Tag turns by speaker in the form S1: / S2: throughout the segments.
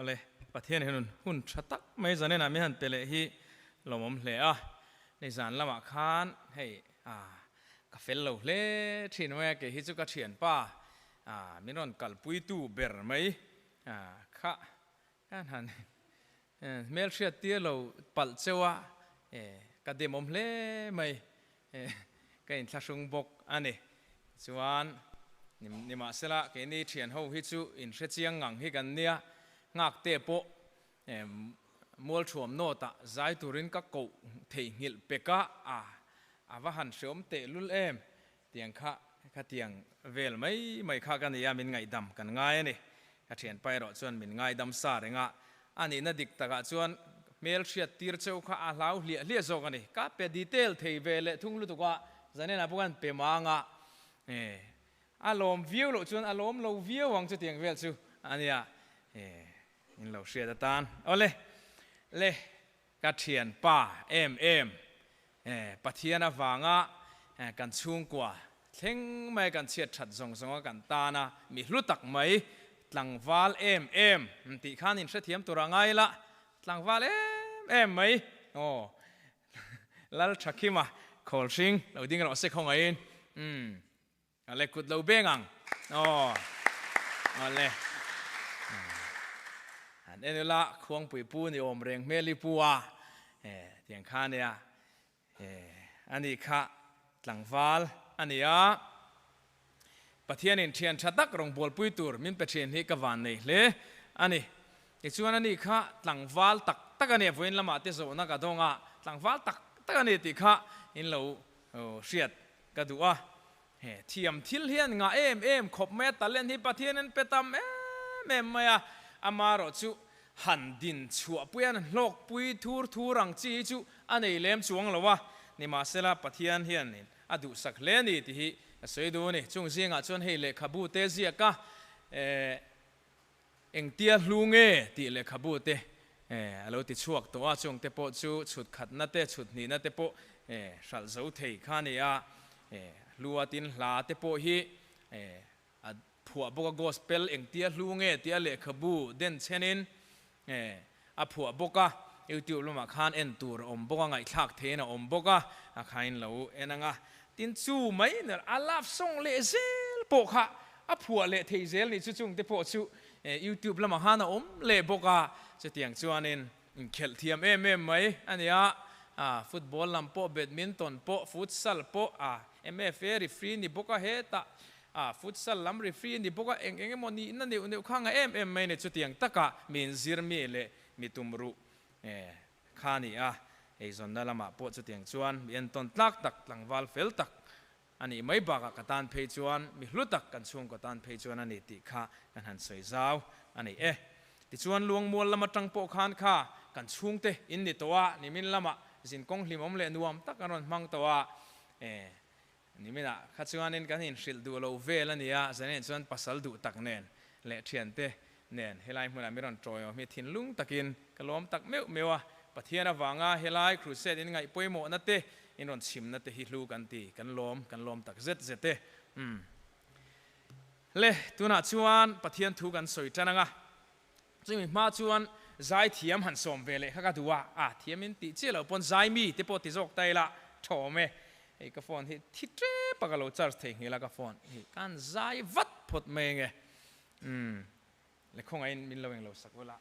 S1: เลยประเทศหุ่นหุ่นชัดตักไม่จะเนี่ยนะไม่หันเปเลยที่เราหม่อมเหล่ะในสารละหมาดคานให้กาแฟเราเล่ที่นั่นเกี่ยฮิจุกเฉียนป้าไม่นอนกัลปุยตู้เบอร์ไหมข้าการหันเมลเชียตีเราปัลเจ้าก็เดมอมเล่ไหมก็อินทัชงบกอันนี้ส่วนนี่มาเสละก็นี่เฉียนเขาฮิจุอินเชียจียงงังฮิกันเนี่ยงักเตะโปมัวชวมโนตะใจตุรินก็กูเทียงหิลเปกะว่าหันชวมเตะลุลเตียงข้าเตียงเวลไม่ข้ากันเนี่ยมินไงดำกันง่ายนี่ข้าเฉียนไปรอจวนมินไงดำซาเรงอันนี้น่าดิกตะกะจวนเมลเชียตีร์เจ้าข้าอาลาวเลี้ยโซกันนี่ก็เป็นดีเทลเทเวลทุ่งลุตุกะจะเนี่ยนะพวกกันเป็นมังอารมณ์วิวลุจวนอารมณ์เราวิววังจะเตียงเวลจูอันนี้นี่เราเชียร์ตานเอาเลยกัดเทียนป้าปะเทียนวางกันชุ่งกว่าเท่งไม่กันเชียดฉัดส่งกันตานะมีลุตักไหมหลังวาลติข้านินเสียมตัวไงละหลังวาลไหมโอ้แล้วชักขี้มาคอลชิงเราดิ้งเราเสกของไงอะไรกุดเราเบ่งังโอ้อะไรอันนี้ละควงปุยปูนี่อมเร่งเมลิปัวเตียงข้าเนี่ยอันนี้ข้าหลังวาลอันนี้ประเทศนี้เทียนชัดตักรงบอลปุยตูร์มินประเทศนี้กวันนี่เลยอันนี้อีกส่วนอันนี้ข้าหลังวาลตักกันเนี่ยฟื้นละมาที่สุนักกระดงหลังวาลตักกันเนี่ยที่ข้าอินเราเสียดกระดูเทียมทิลเฮียนงาขบเมตตาเล่นที่ประเทศนั้นไปตามไม่อามาโรจูหันดินชัวเปียนโลกปุยทูรังจีจูอันนี้เล่มจวงหรอวะนี่มาเสละประเทศเฮียนนี่อดูสักเล่นนี่ที่สวยดูนี่จงเสียงจนให้เล็กขบูเตเสียกะเอ็งเตียลุงที่เล็กขบูเตเราติดช่วงตัวจงเตโปจูชุดขัดนัดเตชุดนี้นัดเตโปสัลเซาเทข้านี่ลัวตินลาเตโปฮีผัวบกกอสเปลเอ็งเตียลุงเตียเล็กขบูเด่นเช่นนี้ผัวบกยูทูบลมาขานเอ็นตูร์บกไงทักเทนะบกขายเรานังตินซูไม่เนี่ยอาลาฟส่งเลเซลปกผัวเลเทเซลนี่จุงเตโปจูยูทูบลมาขานเลบกจะเตียงจวนนินเขลเทียมไหมอันนี้ฟุตบอลลำโปแบดมินตันโปฟุตซัลโปMFA รีฟรีนี่บกเฮตฟุตซัลลำรีฟรีนี่บกเอ็งมันนี่นั่นนี่ข้างไม่เนี่ยจะเตียงตะกะมินซิร์มีเลมิตุมรุข้านี่ไอ้ส่วนนั่นละมาโปจะเตียงจวนมีอันต้นตักหลังวาลเฟลตักอันนี้ไม่บักกตันเพจวนมีลุตักกันช่วงกตันเพจวนอันนี้ติข้ากันหันสวยเจ้าอันนี้ติจวนลวงมวลละมาจังโปขานข้ากันช่วงเตอินนี่ตัวนี่มินละมาสินกงลิมอมเลนวมตักกันมังตัวนี่ไม่ละข้าจวนนี่กันเห็นสิลดูเราเวลนี่จะเห็นจวนปัสสาวะดูตักเนนเละเทียนเตเนนเฮลัยมันไม่รอนโจยมีทิ้งลุงตักินกล้อมตักเมียวประเทศนวางเฮลัยครูเซดยังไงป่วยหมดนั่นเตอินรอนชิมนั่นเตฮิลูกันตีกันล้อมตักเจ็ดเตเละตัวน่ะชวนประเทศถูกันสวยจังนะจึงมาชวนใจเทียมหันสมเวลข้าก็ดูว่าเทียมมินติเจ้าเราปนใจมีที่ปติจกไตละโฉมไอ้กระฟอนที่เจ็บปากเราจัดถึงนี่ละกระฟอนการใจวัดพดเมงเลยคงไอ้มินเราเองเราสักเวลา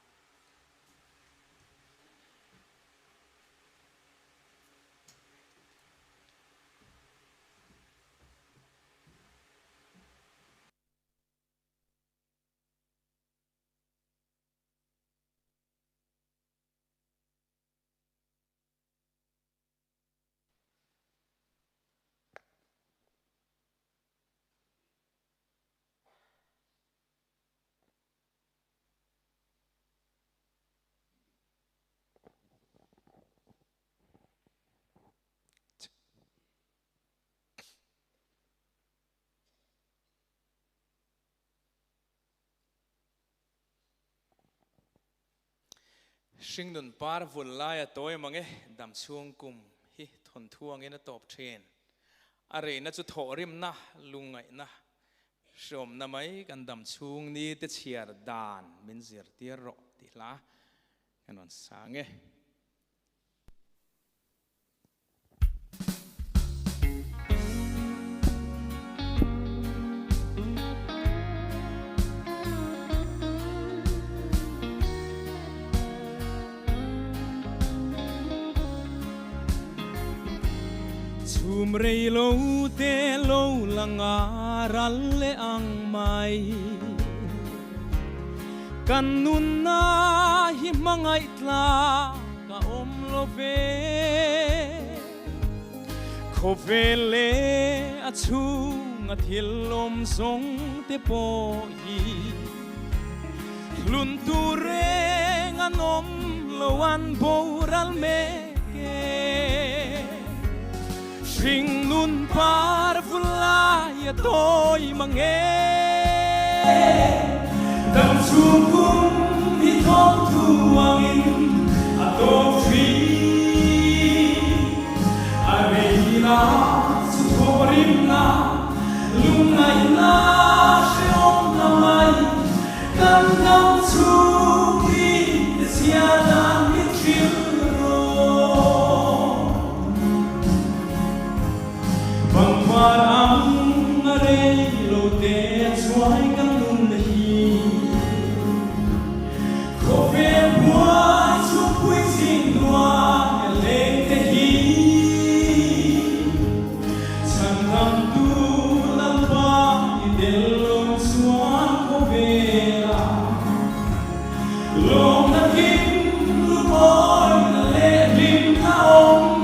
S1: สิ่งนั้นปาร์วุ่นลายตัวมังดำช่วงกุมฮิทนทั่วงี้นะตบเทรนอะไรน่าจะถอริมนะลุงไงนะ som na mai kan dam chung ni te chhiar dan min zirtir ro ti la kanon sange chum rei lo te lo langa ral le ang mai kan nun na hi mangai tla ka om lo ve kho ve le a chung a thil lom song te po yi lun tu re nganom lo an bo ral me ke Sing nun par fulaya toy mange Dam sungkum hitong tuangin atong fi Arena sutorim na lunay na siyong namay Kandang suki siya na mitchil Parang array lo te chuai kan nun hi ko ve buai chu pui sing noa le te hi chan ram tu lam pa i del lom chuan ko ve la lom na kim lu boy na le lim na om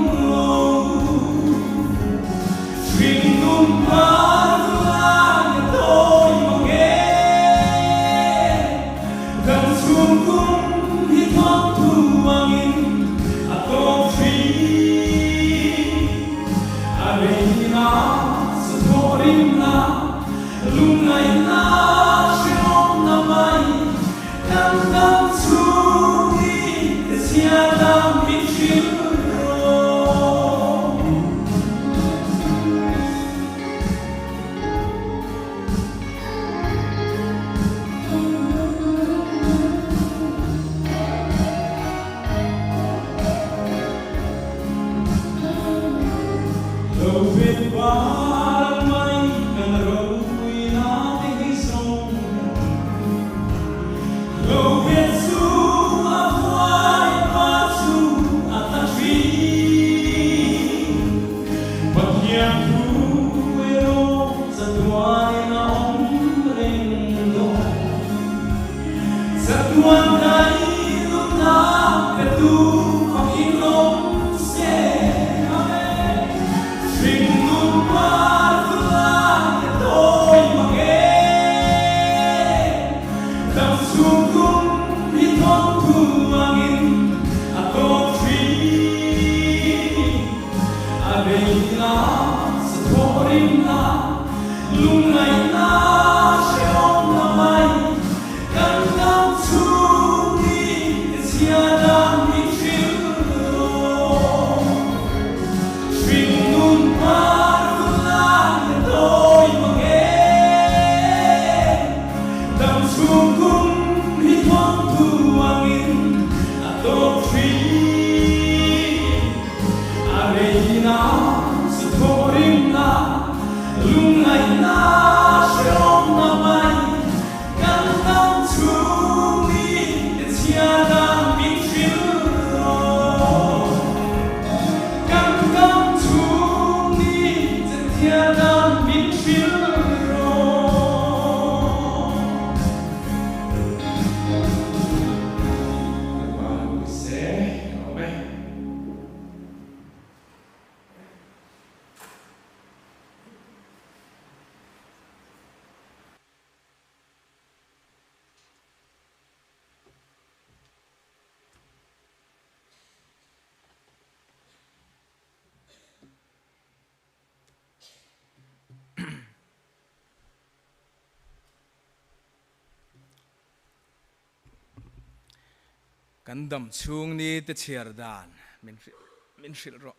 S1: kan dam chung ni te chhiar dan min hril ro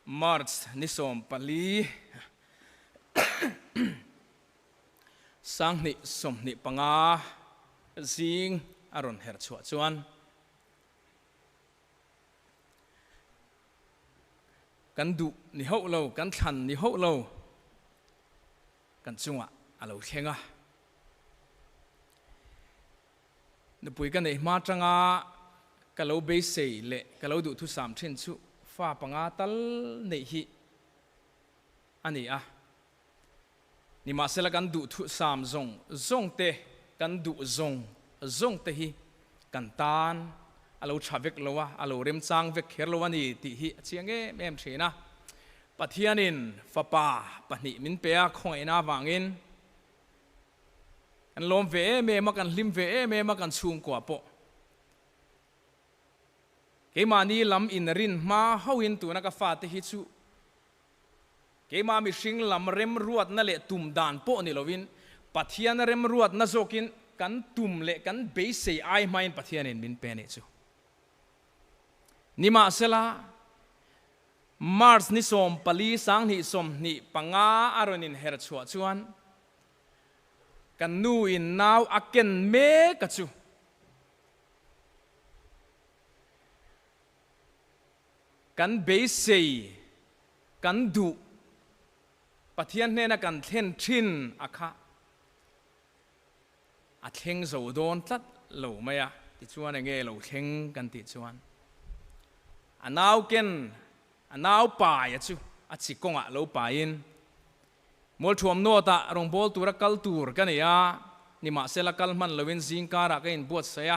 S1: March ni som pali สังนิสมนิปังอาซิงอารอนเฮรชัวชวนกันดุนิฮกเรากันทันนิฮกเรากันจุงอ่ะเราเข่งอ่ะนปุยกันเองมาจังอ่ะกันเราเบสเซ่เละกันเราดูทุสามเช่นชุฟ้าปังอาตัลเนหิอันนี้อ่ะนี่มาเสละกันดูทุสามซงเตกันดูซงเตหิกันตานเราชาเวกเราวะเราเริ่มจางเวกเขรเราวะนี่ติหิเชียงเอเอ็มเชนะปัทยานินฟ้าป่าปนิมินเปียคงเอ็นาวางินกันลมเวเมมากันลิมเวเมมากันชุงกว่าปะเกมานี่ลำอินรินมาเฮาอินตัวนักฟ้าเตหิชูเกมามีชิงลำเร็มรวดนั่นแหละตุ่มด่านโปนี่เราวินปัทยานเร็มรวดนั่นโจกินกันตุ่มเละกันเบสเซไอไม่ปัทยานินมินเป็นชูนิมาเสละมาร์สนิสมปลีสังนิสมนิปังอาอารนินเฮรชัวชวนกันนูอินนาวอักเกนเมกัจูกันเบสเซกันดูปัทยานเนนักันเทนชินอาคาอัดเทงโซโดนตัดเหลวไม่อะติดชวนเงี้ยเหลวเทงกันติดชวนอันนาวเกนอันนาวป่ายจูอัดสิกงอะเหลวป่ายินมอลชวมโนตะรงบอลตัวรักกัลตูร์กันเนี่ยนี่มาเซลักัลมันเลวินซิงการะกันบวชเสีย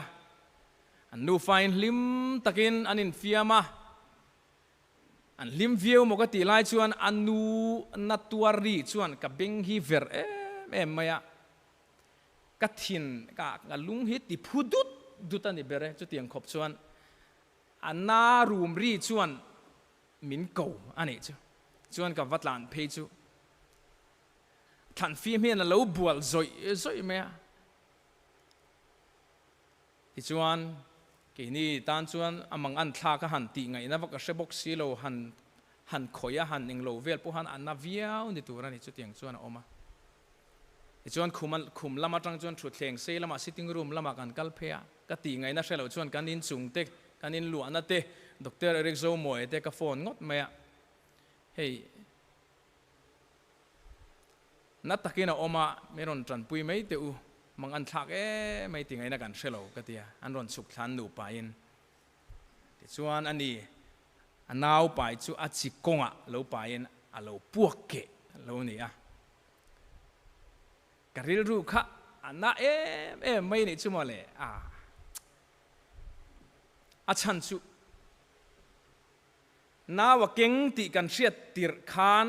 S1: อันนูไฟน์ลิมตะกินอันอินฟิอามาอันลิมวิวมกติไลชวนอันนูนัตัวรีชวนกับเบงฮีเวอร์ไม่อะกัดหินกับลุงฮิตที่พูดุตันนี่เบรจุดยังขบชวนอันนารูมรีชวนมินเก่าอันนี้ชวนกับวัดลานเพจูทันฟิเมียนเราบวลซอยไหมอะที่ชวนกี่นี่ตอนชวนอามังอันทากหันตีไงนะว่าก็เชบกซีโลหันขอยหันเองโลเวลพวกหันอันนาวิวนี่ตัวนี้จุดยังชวนออกมาชวนคุมละมาจังชวนชุดเลียงเซละมาซิตติ้งรูมละมากันกัลเพียก็ตีไงนะเชลชวนกันนินจุงเตกกันนินหลวงนั่นเตะด็อกเตอร์เอริกโซมวยเตะกับโฟนงดไหมอะเฮ้ยนัดตะกี้น่ะออกมาไม่รอนจันปุยไม่เตอูมังอันทักไม่ตีไงนะกันเชลก็เตียอันรอนสุขทันหนูไปอินชวนอันนี้อันนาวไปจูอัดสิกงอ่ะเราไปอินอ่ะเราพวกเกะเราเนี่ยกริลรูค่ะอันน่ะไม่เนี่ยชั่วโมงเลยอาชันชุนาวเก่งตีกันเสียติร์คาน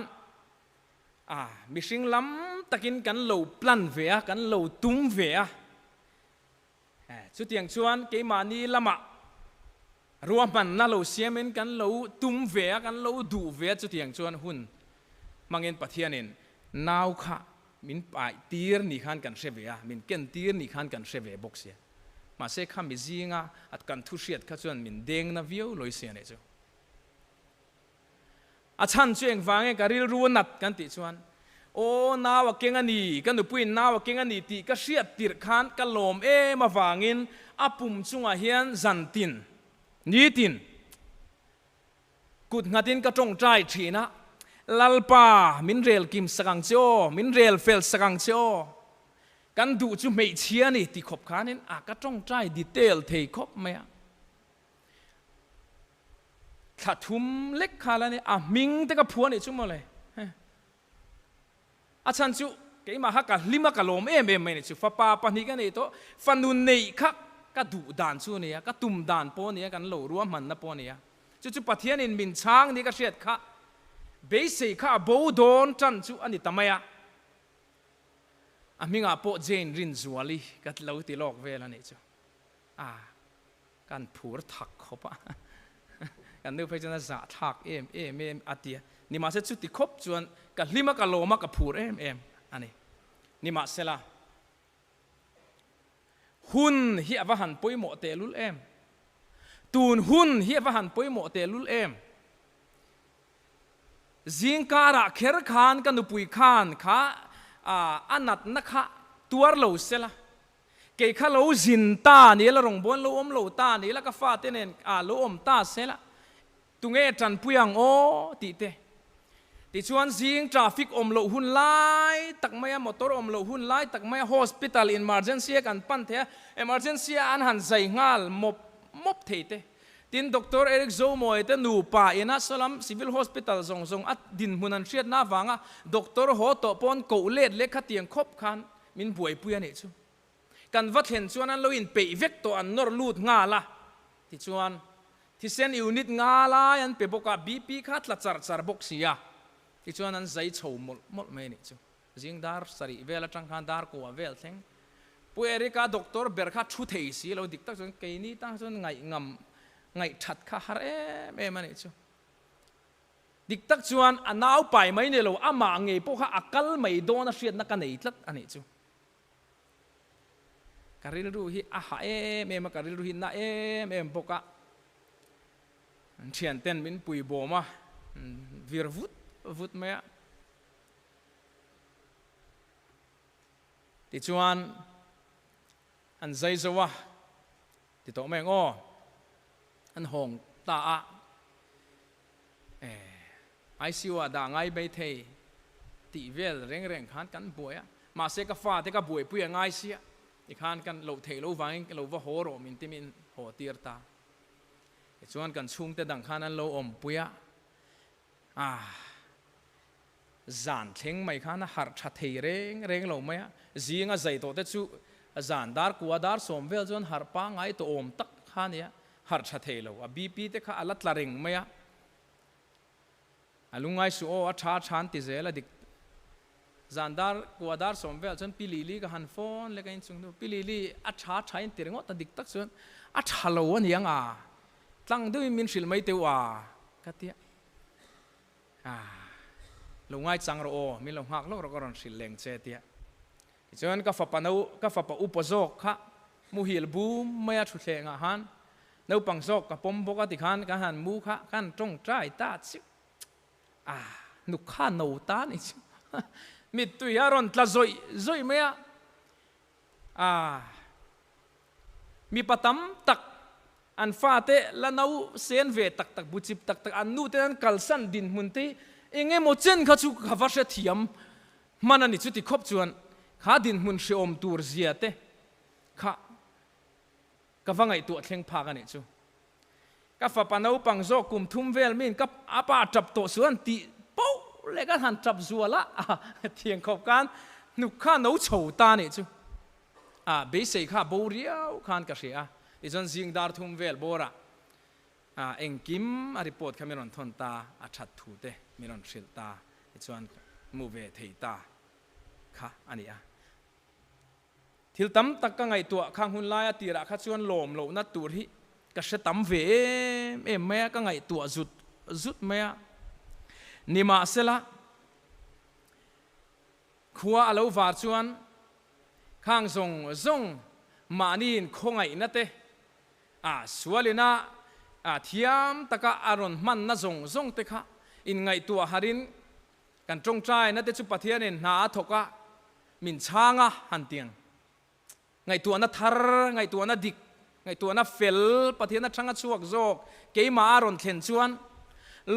S1: มิชิงล้ำตะกินกันเหลวปลันเวียกันเหลวตุ้มเวียชุดอย่างชวนเกมานีละมะรวมมันน่าเหลวเสียมันกันเหลวตุ้มเวียกันเหลวดูเวียชุดอย่างชวนหุ่นมังเงินปัทยานินนาวค่ะมินไปตีร์นี่ขันกันเชเวียมินเก่งตีร์นี่ขันกันเชเวียบกเสียมาเสกข้ามิจิงอัดกันทุเรียดข้าชวนมินเด้งนาวิวลอยเสียเนี่ยจูอาชันช่วยฟังเองการิลรู้นัดกันติชวนโอ้นาวเก่งอันนี้กันดูปุ่นนาวเก่งอันนี้ติก็เสียติร์ขันกันลมมาฟังอินอาปุ่มจุงอาเฮียนจันตินนี่ตินกุดงัดินก็จงใจชีนะลัลปามินเรลกิมสังเจ้ามินเรลเฟลสังเจ้ากันดูจุไม่เชียนี่ที่ขบขานินก็จงใจดีเทลเทคบไหมถ้าทุ่มเล็กขาแล้วเนี่ยมิงแต่กับผัวนี่จุ่มอะไรอาจารย์จุเกี่ยมาฮักกันลิมากะลมไม่เนี่ยจุฟ้าป่าปนิกันนี่โตฟันนุนนี่คักก็ดูด่านจุเนี่ยก็ตุ่มด่านปนเนี่ยกันโหลรวมมันนะปนเนี่ยจุปัทยานินมินช้างนี่ก็เสียดค่ะเบสิข้าบูดอนจันจุอันนี้ทำไมมิงอาโปเจนรินจัวลีก็เล่าตีลอกเวลานี่จุกันผูรถักเขาปะกันนึกไปจนจะถักอาทิตย์นี่มาเสร็จสุดที่ครบจวนกันลิมากะโลมากับผูรอันนี้นี่มาเสร็จละหุ่นเฮียว่าหันปุยโมเตลุลตูนหุ่นเฮียว่าหันปุยโมเตลุลจิงการะเคร์คานกันนุปุยคานข้า อันนัดนักตัวเราเสละเกี่ยข้าเราจินตานี่ละรงบนเราเราตานี่ละก็ฟาเตเนนเราตาเสละตุงเอจันพุยังโอติเตติชวนซิงทราฟิกเราหุ่นไล่ตักไม่มอเตอร์เราหุ่นไล่ตักไม่ hospital emergency กันปั้นเถอะ emergency อันหันใจงาลมบเทเตตินด็อกเตอร์เอริกโซโมเอเตนูป่าเอนัสลัม civil hospital ส่งอัดดินหุนันเชียดน้าฟังด็อกเตอร์หัวโตปอนกูเล็ดเล็กขัดเตียงคบคันมินป่วยปุยนี่ชูกันวัดเห็นชวนนั้นเราอินเปย์เวกตัวอันนอร์ลูดงาละที่ชวนที่เซนยูนิตงาละยันเปย์บอกว่าบีพีคัดละจาร์บกเสียที่ชวนนั้นใจโฉมหมดไม่นี่ชูจิงดาร์สรีเวลจังคันดาร์กัวเวลเซงปุยเอริกาด็อกเตอร์เบอร์คัดชุดเฮสีเราดิกตักชวนเกนี่ตั้งชวนไงงำไงชัดข้าฮาร์มันนี่ชูดิกตักชวนอันน่าไปไม่เนี่ยเราอามาไงพวกข้าอักลไม่โดนเสียดนักกันนี่ทัดอันนี้ชูการิลรูฮีมาการิลรูฮีน่าพวกเชียนเต้นมินปุยโบมาวิรวุฒไหมติชวนอันใจสวะติโตแมงอ้ออันหงตาไอซิวด่างไงไปเทติเวลเร่งขันกันป่วยมาเสกฟ้าเทกป่วยปุยง่ายเสียอีกขันกันเราเทเราวางเราว่าโหโรมินติมินโหตีร์ตาชวนกันชุ่งแต่ดังขันนั้นเราปุยจานเทงไม่ขันหาชัดเทเร่งเราไหมจีงใจโตแต่ชูจานดาร์กัวดาร์สมเวลจนหาปังไงตัวตักขันเนี่ยหาชัดเทเราบีพีเทข้าลัดละเร่งไหมลุงไงสู้ช้าชันติเจละดิกจานดาร์กัวดาร์สมเวลจนพิลีก็หันฟอนเล็กอินซุงดูพิลีช้าชันติเรงตัดดิกตักส่วนฮัลโหลวันยังตั้งด้วยมินสิลไม่เตัวกัตยลุงไงจังรอมิลงหักลงรกรอนสิลเลงเจติยจนก็ฝับปนูก็ฝับอุปโภคค่ะมูฮิลบูมไม่ชุดเชงหันนูปังโซกกับปมปกติขันกันหันมูค่ะกันตรงใจตาชินุข้าโนตานี่มิดตุยารอนตละซอยไหมมีปตัมตักอันฟาเตละนาเซนเวตักบุจิบตักอันนูเตนันกัลสันดินมุนตีเองโมเจนข้าชุกข้าวัชเทียมมันอันนี้ชุดที่ครบจวนข้าดินมุนเชอมตูร์เซียเตข้าก็ฟังไอตัวเข่งพากันนี่จูก็ฝับปนเอาปังโซกุมทุ่มเวลมินกับอาปาจับโตส่วนตีปุ๊เล็กหันจับซัวละเทียงขบกันนุข้าหนูโฉตานี่จูเบสิข้าบูเรียวขันกระเสียดิฉันจิงดาร์ทุ่มเวลโบระเอ็งกิมรีพอร์ตข้ามีรอนทนตาชัดถูเตมีรอนชิลตาดิฉันมูเวเทตาค่ะอันนี้ทิลตั้มตักกังไอตัวข้างหุ่นลายตีระข้าชวนหลอมโลนัดตัวที่ก็เสตั้มเวแม่กังไอตัวจุดแม่นิมาเสละขัวอาลูฟาชวนข้างทรงมานีนคงไงนั่นเตสวลินะเทียมตะกะอารอนมันน่ะทรงเตค่ะอินไงตัวฮารินกันจงใจนั่นเตจุปะเทียนินหาทกะมินช้างหันเตียงไงตัวนั้นทาร์ไงตัวนั้นดิกไงตัวนั้นเฟลปะเทียนั้นช่างชั่วโจกเกี่ยมาอารอนเข็นชวน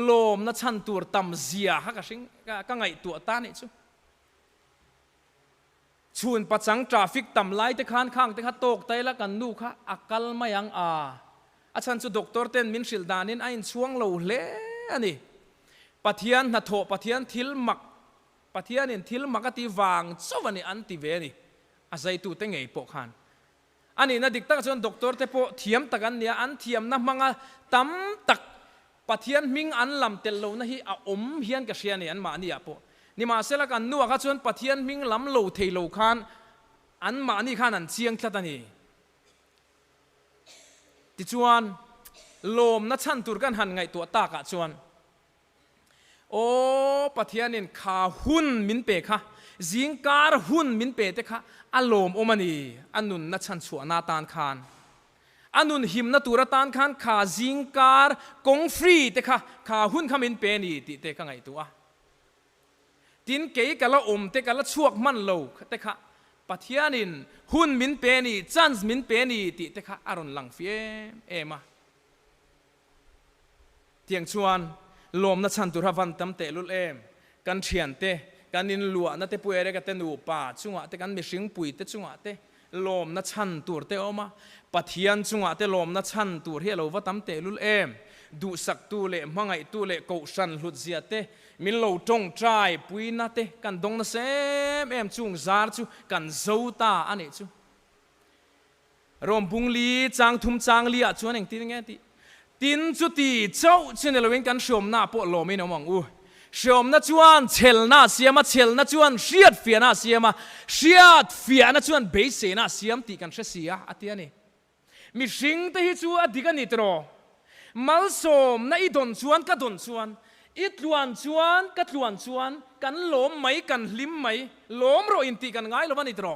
S1: ลมนั้นชันตัวตั้มเสียฮักสิงก็ไงตัวตานี่ชูชวนปัจจังทราฟิกต่ำไล่แต่ข้างแต่ข้าตกไตละกันดูค่ะอักลไม่ยังอาจารย์สุดด็อกเตอร์เต้นมินชิลดานินไอ้ช่วงเราเล่นี่ปะเทียนนัทโถปะเทียนทิลมักปะเทียนทิลมักตีวางสวรรค์อันติเวนี่อาศัยตัวเต็งไงปกขันอันนี้นะดิกตักส่วนด็อกเตอร์เตปเทียมตะกันเนี่ยอันเทียมนะมังตั้มตักปะเทียนมิงอันลำเตลโลนะฮีเฮียนกระเชียนี่อันมานี่ปนี่มาเสละกันนัวข้าชวนปะเทียนมิงลำโลเทโลขันอันมานี่ขันอันเชียงแค่ตานี่ติจวนลมนัชันตุรกันหันไงตัวตากะจวนโอ้ปะเทียนินขาหุ่นมินเปค่ะจิงการหุ่นมินเปเตค่ะอารมณ์โอมันนีอันนุนนัชันชัวนาตานคานอันนุนหิมนาตุรตานคานขาจิงการกงฟรีเตค่ะขาหุ่นขมินเปนี่ติเตค่ะไงตัวติ ตินเกยกะละเตกะละชวกมันโลเตคะปะเทียนินหุ่นมินเปนีจันส์มินเปนีติเตคะอารอนหลังเฟียเอมาเตียงชวนลมนัชันตุระวันตำเตลุลเอมกันเฉียนเตกันนินลัวนัตเตปุเอเรกันเตนูป่าจุงะเตกันมีสิงปุยเตจุงะเตลมนัชันตุรเตอมาปะเทียนจุงะเตลมนัชันตุรเฮโลวัตำเตลุลเอมดูสักตูเล่มังไงตูเล่กูชันหลุดเสียเตมิโลจงใจปุยนาเตกันดงนาเซมเอ็มจุงซาร์จูกันโซตาอันนี้จูรวมบุงลีจางทุมจางลีอ่ะชวนเองตีนไงตีตินจุตีเจ้าเช่นเดลวินกันชมหน้าปวดโลไม่น้องมองอูชมนัจวนเชลน่าเสียมาเชลนัจวนเชียดเฟียน่าเสียมาเชียดเฟียนัจวนเบสเซน่าเสียมตีกันเสียอันนี้มีสิ่งที่จูอดีกันนิตรอมัลสมน่าอีดอนชวนก็ดอนชวนอีดลวนชวนก็ลวนชวนกันหลอมไหมกันลิมไหมหลอมรออินตีกันง่ายหรือว่านิตรอ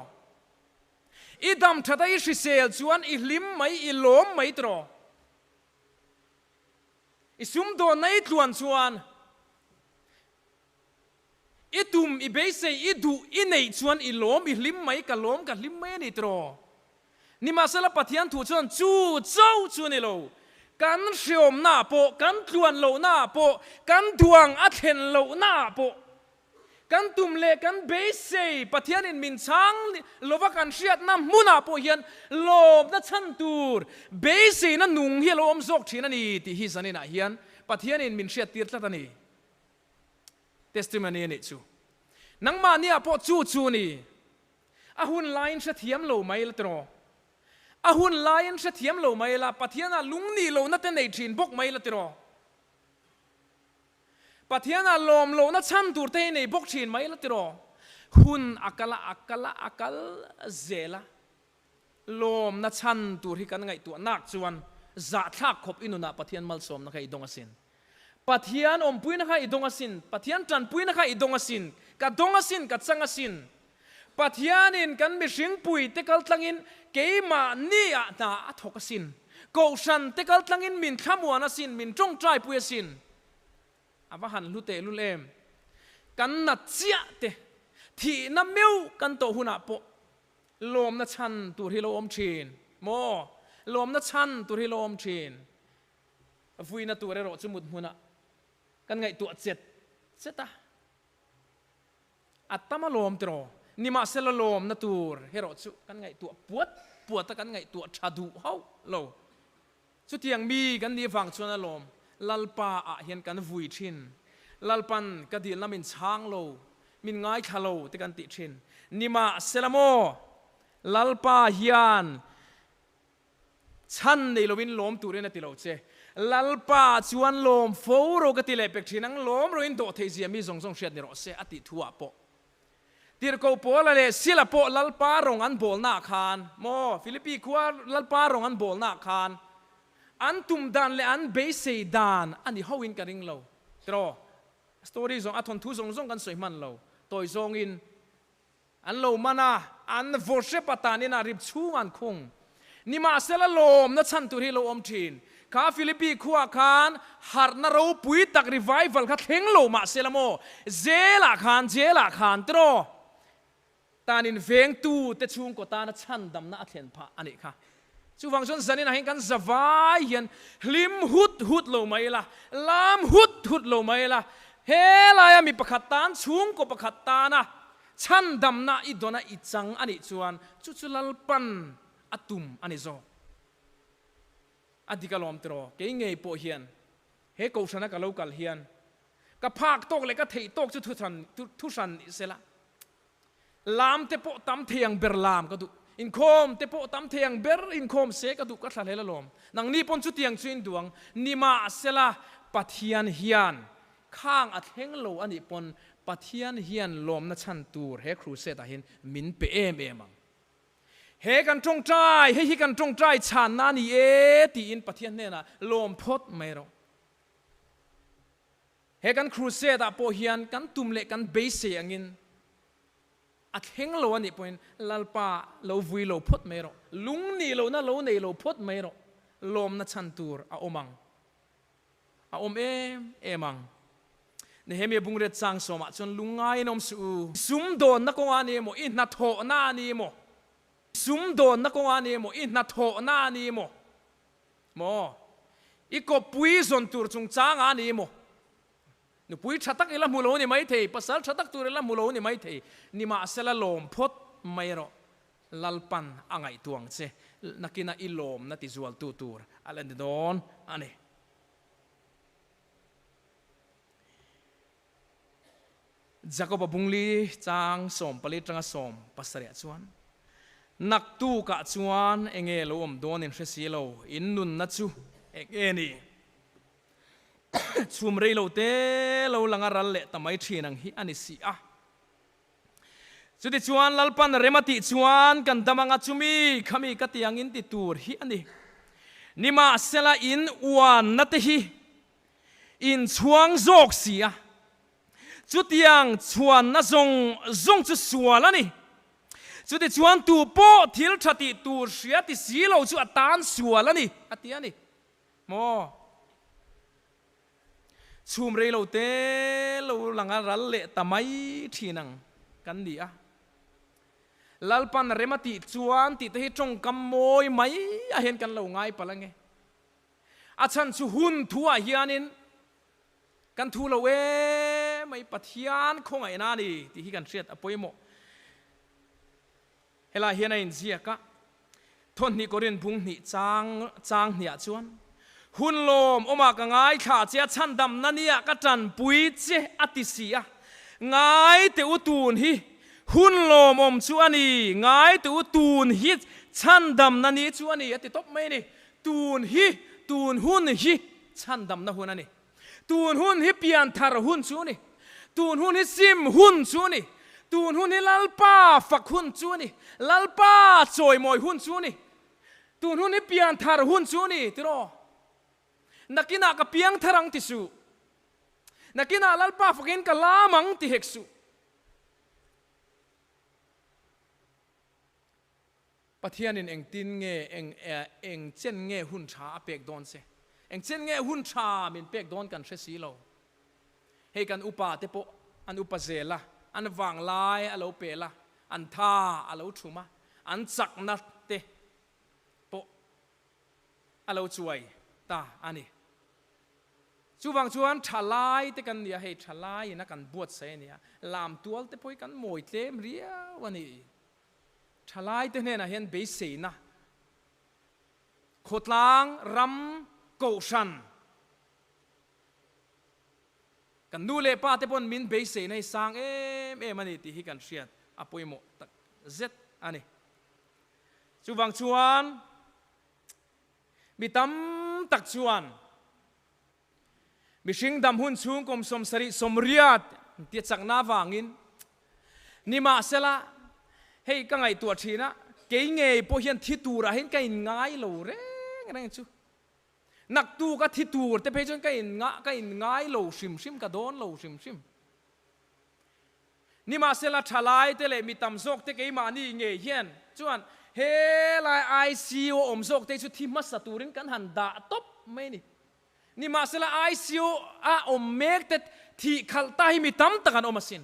S1: อีดำทัดอีสิเซลชวนอีลิมไหมอีหลอมไหมตรออีซุ่มโดนในอีดลวนชวนอีตุ่มอีเบสอีดูอีในชวนอีหลอมอีลิมไหมกันหลอมกันลิมไหมนิตรอนี่มาสลับปะเทียนถูชวนจูเจ้าชวนนี่โลกันเสียมหน้าโปกันทวนโลหน้าโปกันดวงอัดเห็นโลหน้าโปกันตุ่มเล็กกันเบสปะเทียนินมินช้างโลว่ากันเสียดน้ำมุนาโปเฮียนโลบนัชันตูร์เบสนั่นนุ่งเฮียโลมซกทีนันนี่ที่ฮิสันนี่นะเฮียนปะเทียนินมินเสียดตีร์ตันนี่เทสติมอนีนี่จูนังมาเนี่ยโปจูนี่อาหุ่นไลน์เสียมโลไม่ละตรออาหุ่นลายน์เสียมโลไม่ละปะเทียน่ะลุงนี่โลนั่นเตนในจีนบกไม่ละติรอปะเทียน่ะลมโลนั่นชั้นตัวเตนในบกจีนไม่ละติรอหุ่นอักลเจละลมนั่นชั้นตัวที่กันไงตัวนักจวนจะทักขบอินุนะปะเทียนมัลสมนักไอดงสินปะเทียนปุยนักไอดงสินปะเทียนจันปุยนักไอดงสินกัดดงสินกัดสังสินปะเทียนินกันมีสิงปุยเตกัลตังอินเกยมานี่อะน่าทกสินกูฉันเตกัลตังอินมินขมัวนัสินมินจงใจปุยสินอาว่าหันลุเตลุเลมกันนัดเจียเตที่น้ำมิวกันโตหุนาโปลมนัชันตัวที่ลมชีนโมลมนัชันตัวที่ลมชีนฟุยนัตัวเรโรจมุดหุนากันไงตัวเจ็ดตาอัตตมาลมตรอนี่มาเซลลมนัตัวเฮโรจุกันไงตัวปวดตะกันไงตัวชาดูเฮาโลสุดที่ยังมีกันดีฟังชวนลมลัลปาอะเห็นกันวุยชินลัลปันกระดิ่งละมินช้างโลมินง่ายขาโลตะกันติชินนี่มาเซลโมลัลปาเฮียนชันในโลวินลมตัวเรนติโลเจลัลปาชวนลมโฟโรกติเลเปกชินังลมโรอินโดเทเซียมีสงเชียดนิโรเซอติทัวโปที่เราโปละเลยศิลปะลัลปารงอันโบลนาคานโมฟิลิปปีขวาลัลปารงอันโบลนาคานอันตุมดานเลอันเบสเซดานอันนี้เขาวินกันริงเราตรอสตอรี่ซองอัทนทุซองกันสวยมันเราตัวซองอินอันเรามานะอันวอร์เชปตานี่นาริบชูอันคงนี่มาเซลลมนัชันตุที่เราอมชินข้าฟิลิปปีขวาคานฮาร์นารูปุยตักรีไวฟัลข้าเทงโลมาเซลโมเจลาคานตรอตานินเวงตูเตชุงก็ตานะชันดำน่าเทียนพะอันนี้ค่ะชูฟังชนสันนิษฐานกันสบายเห็นลิมหุดโลไม่ละลามหุดโลไม่ละเฮลายมีประคัตตานชุงก็ประคัตตานะชันดำน่าอิดนะอิจังอันนี้ชวนจุลัลปันอัตุมอันนี้โซอดีกลอมตรอเก่งไงโปเฮียนเฮกูชนะกับเรากัลเฮียนกับภาคตกเลยก็เทตกจุทุสันเสละลามเตโปตำเทียงเบอร์ลามก็ดูอินโคมเตโปตำเทียงเบอร์อินโคมเสก็ดูก็ทะเลละลมนังนี้ปนชุดเทียงชินดวงนิมาเสละปะเทียนเฮียนข้างอัดเฮงโลอันนี้ปนปะเทียนเฮียนลมนัชันตูเฮครูเซตาเห็นมินเปเอมังเฮกันจงใจเฮกันจงใจชานานี่ตีอินปะเทียนเนี่ยนะลมพดไม่รอเฮกันครูเซตาโปเฮียนกันตุ่มเล็กกันเบสเสียงินอัดเฮงโลนี่เป็นลัลปาโลวุยโลพดไม่รอลุงนี่โลน่ะโลนี่โลพดไม่รอลมนัชันตูร์อาอมังอาอมเอมัง นี่เฮมีบุงเรจางสมะจนลุงไงนมสูซุมโดนนักงานนี่โมอินนัทโถนานี่โมซุมโดนนักงานนี่โมอินนัทโถนานี่โมอีกปุยส่วนตัวจงจ้างอันนี้โมนุปุยชัตักอีละมุโลนี่ไม่เทภาษาชัตักตัวอีละมุโลนี่ไม่เทนี่มาเสละลมพดไม่รอลัลปันอ่างไอตวงเสนักกินอิลมนัติจวลตัวอะไรนี่โดนอันนี้จักรบบุงลีจางสมผลิตจังสมปัสเรียชวนนักตู้กะชวนเองโลมโดนอินเฟสิโลอินนุนนัชูเองนี่ชุมเรโลเตโลลังอารัลเละทำไมทีนังฮิอันนี้สิอ่ะสุดที่ชวนลัลปันเรมาติชวนกันดามังชุมีขมีกัตยังอินติตูร์ฮิอันนี้นิมาเซลาอินอวนนัตฮิอินช่วงโจกเสียจุดยังชวนน่าจงจะสวแล้วนี่จุดที่ชวนตูโปทิลชติตูเสียที่สีเราจุดตานสวแล้วนี่อัตยานี่โมชุมเรเราเตเราหลังรัลเละทำไมทีนังกันดีอ่ะลัลปันเรมาติชวนติดให้จงกำมวยไหมเห็นกันเราง่ายปะละไงอาจารย์สุหุนทัวเฮียนินกันทูเราไม่ปะเทียนคงไอ้นาดีที่กันเสียดอภัยโมเฮลาเฮียนอินเซียกะทนนี่ก็เรียนพุงนี่จางเนี่ยชวนหุ่นลมออกมาก็ง่ายขาเจ้าชันดำนั่นเนี่ยก็จันปุยเจ้าอติเสียง่ายแต่อุตูนฮีหุ่นลมชวนนี่ง่ายแต่อุตูนฮีชันดำนั่นนี่ชวนนี่อติตบไม่นี่ตูนฮีตูนหุ่นฮีชันดำนั่นหุ่นนี่ตูนหุ่นฮิเปียนทารหุ่นชูนี่ตูนหุ่นฮิซิมหุ่นชูนี่ตูนหุ่นฮิลัลป้าฝักหุ่นชูนี่ลัลป้าจอยมอยหุ่นชูนี่ตูนหุ่นฮิเปียนทารหุ่นชูนี่ติโรนักกินกับเปียงทารังติสูนักกินลัลป้าฝักินกับลามังติเฮกสูปะเทียนินเองตินเงเองเจนเงหุ่นชาเปกโดนเซเองเจนเงหุ่นชามินเปกโดนกันเชสีโลให้กันอุปาเตโปอันอุปเซละอันวางลายอันเราเปละอันท่าอันเราชุมาอันจักนัดเตโปอันเราช่วยตาอันนี้จูบางชวนฉลายแต่กันเนี่ยให้ฉลายนักกันบวชเสียเนี่ยลามตัวแต่พอยกันมวยเต็มเรียวันนี้ฉลายแต่เนี่ยนะเห็นเบสเซนะขดล้างรำโกชันกันดูเลป้าแต่พอนมินเบสเซในสางมันนี่ที่ให้กันเชียดอภัยโมตักเจ็ดอันนี้จูบางชวนมีตั้มตักชวนมิชิงดำหุ่นชูงกลมสมสริสมเรียดเตียจักน้าวางินนี่มาเสละเฮ้ยก็ไงตัวทีนะเกยเงยพอเห็นทิตูระเห็นไก่ง่ายโลเร่งอะไรชูนักตูก็ทิตูแต่เพจนไก่ง่ายโลชิมก็โดนโลชิมนี่มาเสละทลายแต่เลยมีตำซอกแต่เกยมานี่เงยเห็นชวนเฮลายไอซีโออมซอกแต่ชุดที่มัสตูรินกันหันดาตบไม่นี่มาเสละไอซีโออมเมกแต่ที่ขัลตาหิมีตั้มตะกันอมสิน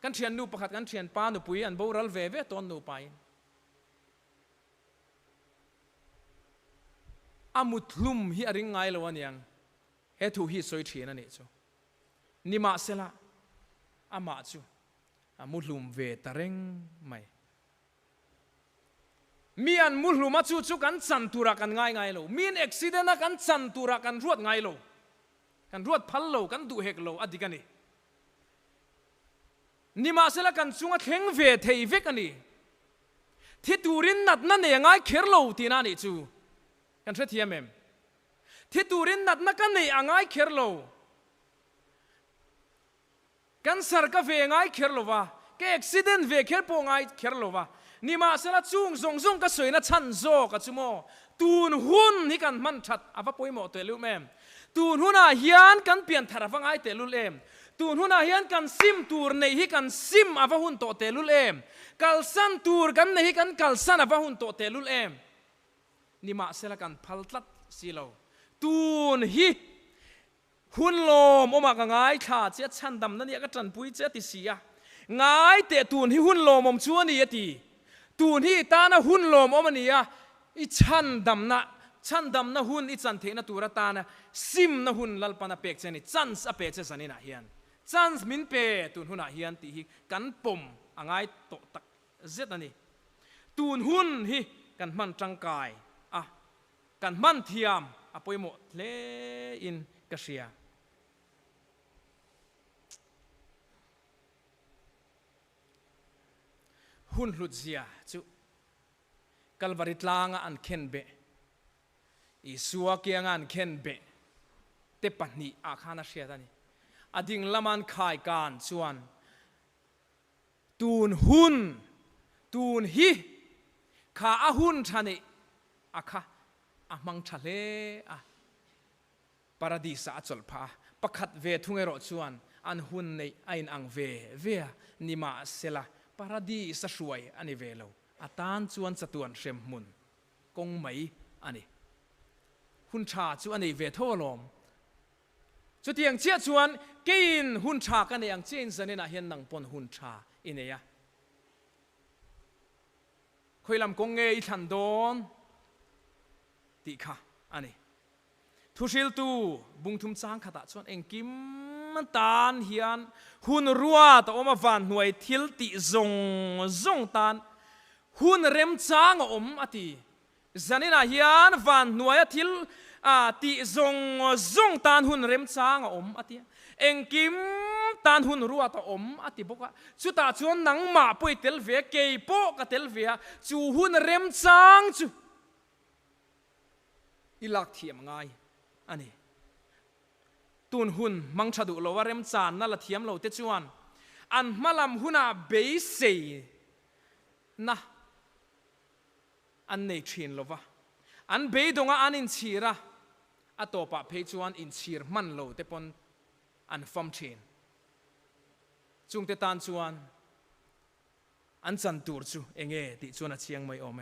S1: กันเชียนนูประคัดกันเชียนป้านูปุยอันโบรัลเวเวตอนนูไปอามุดลุมฮิอาริงไงละวันยังเฮทูฮิสวยเทียนั่นเองจูนี่มาเสละอามาจูอามุดลุมเวตเร่งไม่มีอันมุดลุมมาจูกันสันตุระกันง่ายโลมีอันอุบิเหตุนะกันสันตุระกันรวดง่ายโลกันรวดพัลโลกันดูเฮกโลอดีกันนี่มาเสละกันจุงเข่งเวทเฮยเวกันนี่ที่ตูรินนัดนั่นเองง่ายเคิร์โลตีนั่นนี่จูกันเชื่อเทียมเอ็มที่ตูรินนัดนั่นกันนี่ง่ายเคิร์โลกันสารกาเวง่ายเคิร์โลวะแกอุบิเหตุเวเคิร์โปง่ายเคิร์โลวะนี่มาเสละจุงซงก็สวยนะชันโซก็จูโมตูนหุ่นนี่กันมันชัดอาว่าป่วยหมดตัวลูกแม่ตูนหุ่นอาเฮียนกันเปลี่ยนทาราฟังไอเตลุเลมตูนหุ่นอาเฮียนกันซิมตูร์ในฮิกันซิมอาว่าหุ่นโตเตลุเลมกัลซันตูร์กันในฮิกันกัลซันอาว่าหุ่นโตเตลุเลมนี่มาเสละกันพัลตัดสิโลตูนฮิ หุ่นลมออกมาก็ง่ายขาเจ้าชันดำนั่นเนี่ยก็จันปุ้ยเจ้าติเสียง่ายเตะตูนที่หุ่นลมอมชัวนี่ตีตูนที่ตานะหุ่นลมออกมาเนี่ยอีชันดำนะหุ่นอีจันเทนะตูระตานะซิมนะหุ่นลัลปานะเปกเจนี่จันส์อเปกเจสันนี่นะเฮียนจันส์มินเปตูนหุ่นนะเฮียนตีกันปมง่ายโตตักเจ็ดนี่ตูนหุ่นฮีกันมันจังกายกันมันเทียมปอยหมดเลอินกเสียหุ่นหลุดเสียจุกัลวาริตลางอันเข็นเบอีสัวเกียงอันเข็นเบเตปันนี่อาคานาเสียตานี่อดิ่งละมันขายการชวนตูนหุ่นตูนฮีขาหุ่นชานี่อาคามังทะเลปาราดีสาจลพาประคัดเวทุงเอรอชวนอันหุ่นในไอ้อังเวนิมาเซลาปาราดีสช่วยอันนี้เวลอาตานชวนสตวนเชมมุนกงไหมอันนี้หุ่นชาชวนอันนี้เวทโทลมจุดยังเชี่ยชวนกินหุ่นชากันอย่างเช่นสันนิษฐานเห็นหนังปนหุ่นชาอินเนียคุยลำกงเงยทันโดนติค่ะอันนี้ทุชิลตูบุงทุมจางขตาชวนเองกิมมันตานเฮียนหุ่นรัวต่อมาฟันหน่วยทิลติซงตานหุ่นเร็มจางอติจันนี่นะเฮียนฟันหน่วยทิลติซงตานหุ่นเร็มจางอติเองกิมตานหุ่นรัวต่ออติบอกว่าชุดตาชวนหนังหมาปุยเตลเวียเกย์โปกับเตลเวียจูหุ่นเร็มจางจูอีหลักเทียมง่ายอันนี้ตูนหุ่นมังชะดุโลว่าเริ่มจานนั่นละเทียมเราเตจวนอันมาลำหุ่นเบสเซนะอันเนชินโลว่าอันเบยดงอันอินชีระอัตโตปะเพจวนอินชีร์มันโลเตปนอันฟอมชินจุงเตตันจวนอันจันตูร์จูเองติจวนเชียงไม่อเม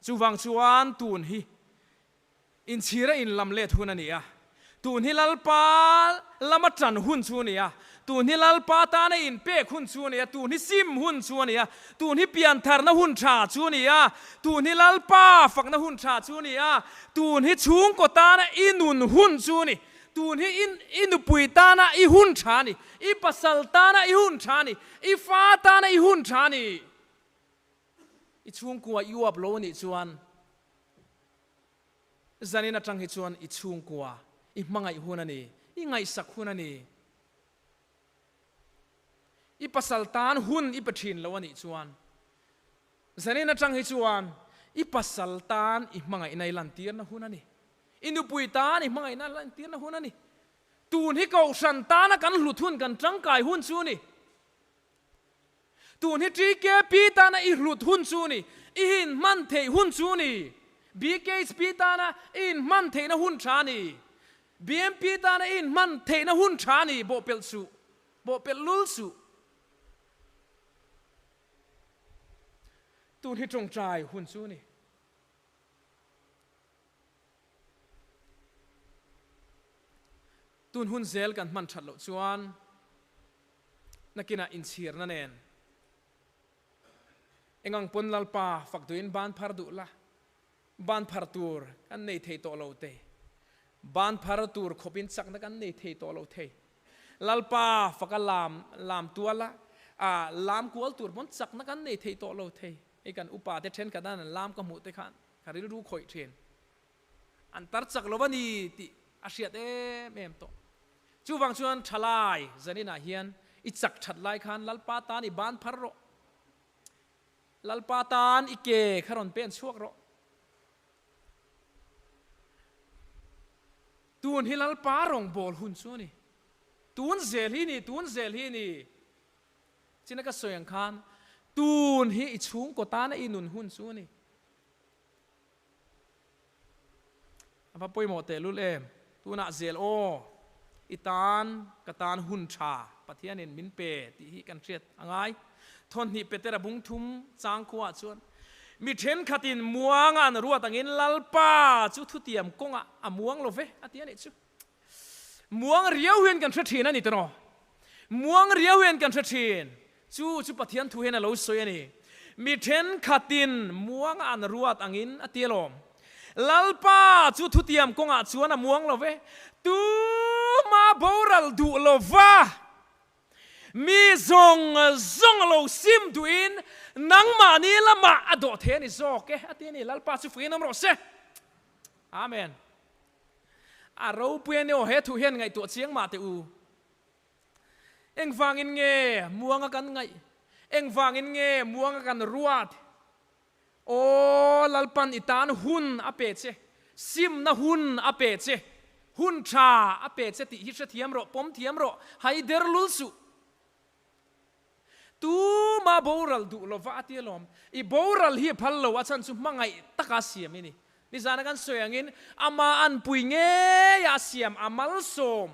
S1: จูวังจวนตูนฮีอินชีระอินลำเล็ดหุ่นนี่ตูนฮิลลปาลำมัดจันหุ่นชูนี่ตูนฮิลลปาตาในอินเป้หุ่นชูนี่ตูนฮิซิมหุ่นชูนี่ตูนฮิเปียนทาร์นหุ่นชาชูนี่ตูนฮิลลปาฝักนหุ่นชาชูนี่ตูนฮิชุงกตาในอินุนหุ่นชูนี่ตูนฮิอินุปุยตาในอิหุ่นชานี่อิปัสสัลตาในอิหุ่นชานี่อิฟาตาในอิหุ่นชานี่อิชุงกัวยูอับโลนี่ชวนจันนี่นัจังฮิชวนอิชุงกัวอิมังไงหุ่นนี่อิไงสักหุ่นนี่อิปัสสัลตานหุ่นอิปชินแล้ววันนี้ชวนจันนี่นัจังฮิชวนอิปัสสัลตานอิมังไงในลันเตียนนะหุ่นนี่อินุปุยตานอิมังไงในลันเตียนนะหุ่นนี่ตูนฮิเกาสันตานกันหลุดหุ่นกันจังกายหุ่นชูนี่ตูนฮิจีเกปีตานอิหลุดหุ่นชูนี่อิหินมันเทหุ่นชูนี่บีเกสปีตานะอินมันเทนะหุ่นชานีบีเอ็มปีตานะอินมันเทนะหุ่นชานีโบเปลสุโบเปลลุลสุตูนที่จงใจหุ่นสูนี่ตูนหุ่นเซลกันมันฉัดหลชวนนักกินอินเชียร์นั่นเองเอ็งอังปนลลปาฝักตัวอินบานพาร์ดุละบานพาร์ตูร์กันในเทโตโลเตบานพาร์ตูร์ขบินสักนักกันในเทโตโลเทลลปาฝักลามตัวละลามกัวตูร์บนสักนักกันในเทโตโลเทไอ้กันอุปาเทเชนกันนั่นลามกมุตเตขันคาริรู้ข่อยเทนอันตัดสักโลบันีติอาเซียเตเมมโตจูวังชวนทลายจะนี่นาเฮียนอิจักชัดลายขันลลปาตานอิบานพาร์โรลลปาตานอิเกขรอนเป็นช่วงโรตูนฮิลลปารองบอลหุ่นชัวนี่ตูนเซลฮีนี่จินักสวยงคานตูนฮิอิชุงกตานะอินุนหุ่นชัวนี่อาภาพอยโมเตลุเลมตูน่าเซลโออิตานกตานหุ่นชาปะเทียนินมินเปติฮิกันเชียดอ่างไงทนหิเปเตระบุงทุมจางขวาชวนมีเทนขัดินมัวงานรัวตังอินลลปาจุทุเตียมกงมัวงโลเฟอเตียนี่จุ muang riau hian kan thathin ani tano muang riau hian kan thathin chu pathian thu hian a lo soi ani mi then khatin muang an ruat angin atialom lalpa chu thutiam konga chuan a muang love tu ma boral du lova mi zong lo sim duin nang ma ni lama ado the ni zo ke atini lalpa chu fuinam ro se amen a ro puen o he thu hian ngai to chiang ma te u eng wangin nge muanga kan ngai eng wangin nge muanga kan ruat o lalpan itan hun apeche sim na hun apeche hun tha apeche ti hi sa thiam ro pom thiam ro hai der lulsu tu ma boral du lo va atialom I boral hi phallo achan chu mangai taka siam ini ni zana kan soyangin ama an pui nge ya siam amal som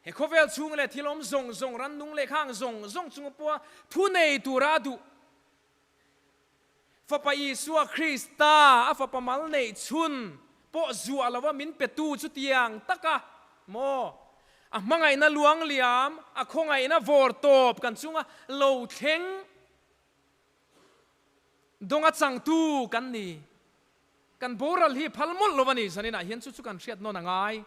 S1: he khovel chung le thilom zong ran nung le khang zong chung po thu nei turadu fa pa Isua Krista afa pa mal nei chun po zu alawa min petu chu tiang taka mo a mangai na luang liam a khongai na vor top kan chunga lo theng donga chang tu kan ni kan boral hi phalmol lowani sanina hian chu kan hriat no na ngai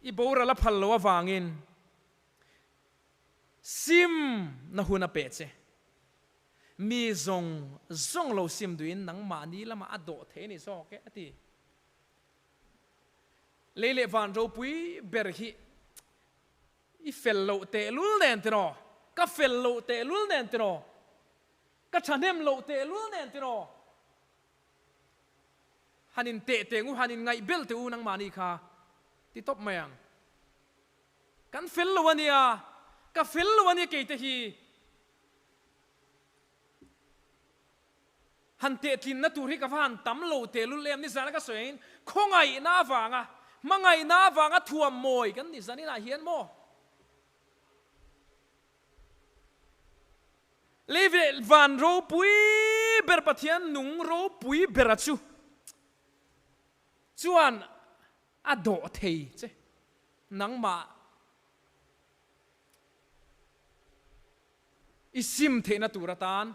S1: I boral a phal lo awangin sim na huna peche mi zong lo sim duin nang ma ni lama ado the ni so ke ati lele van ro pui ber hi I fello te lul nen tro ka fello te lul nen tro ka thanem lo te lul nen tro hanin te ngu hanin ngai bel te u nang mani kha ti top mayang kan fello wania ka fello wania ke te hi han te tin na tur hi ka van tam lo te lul lem ni zana ka soin khongai na wanga mangai na wanga thuam moi kan ni zani na hian mo leve van ro pui ber pathian nung ro pui berachu chuan ado thei che nangma isim the na turatan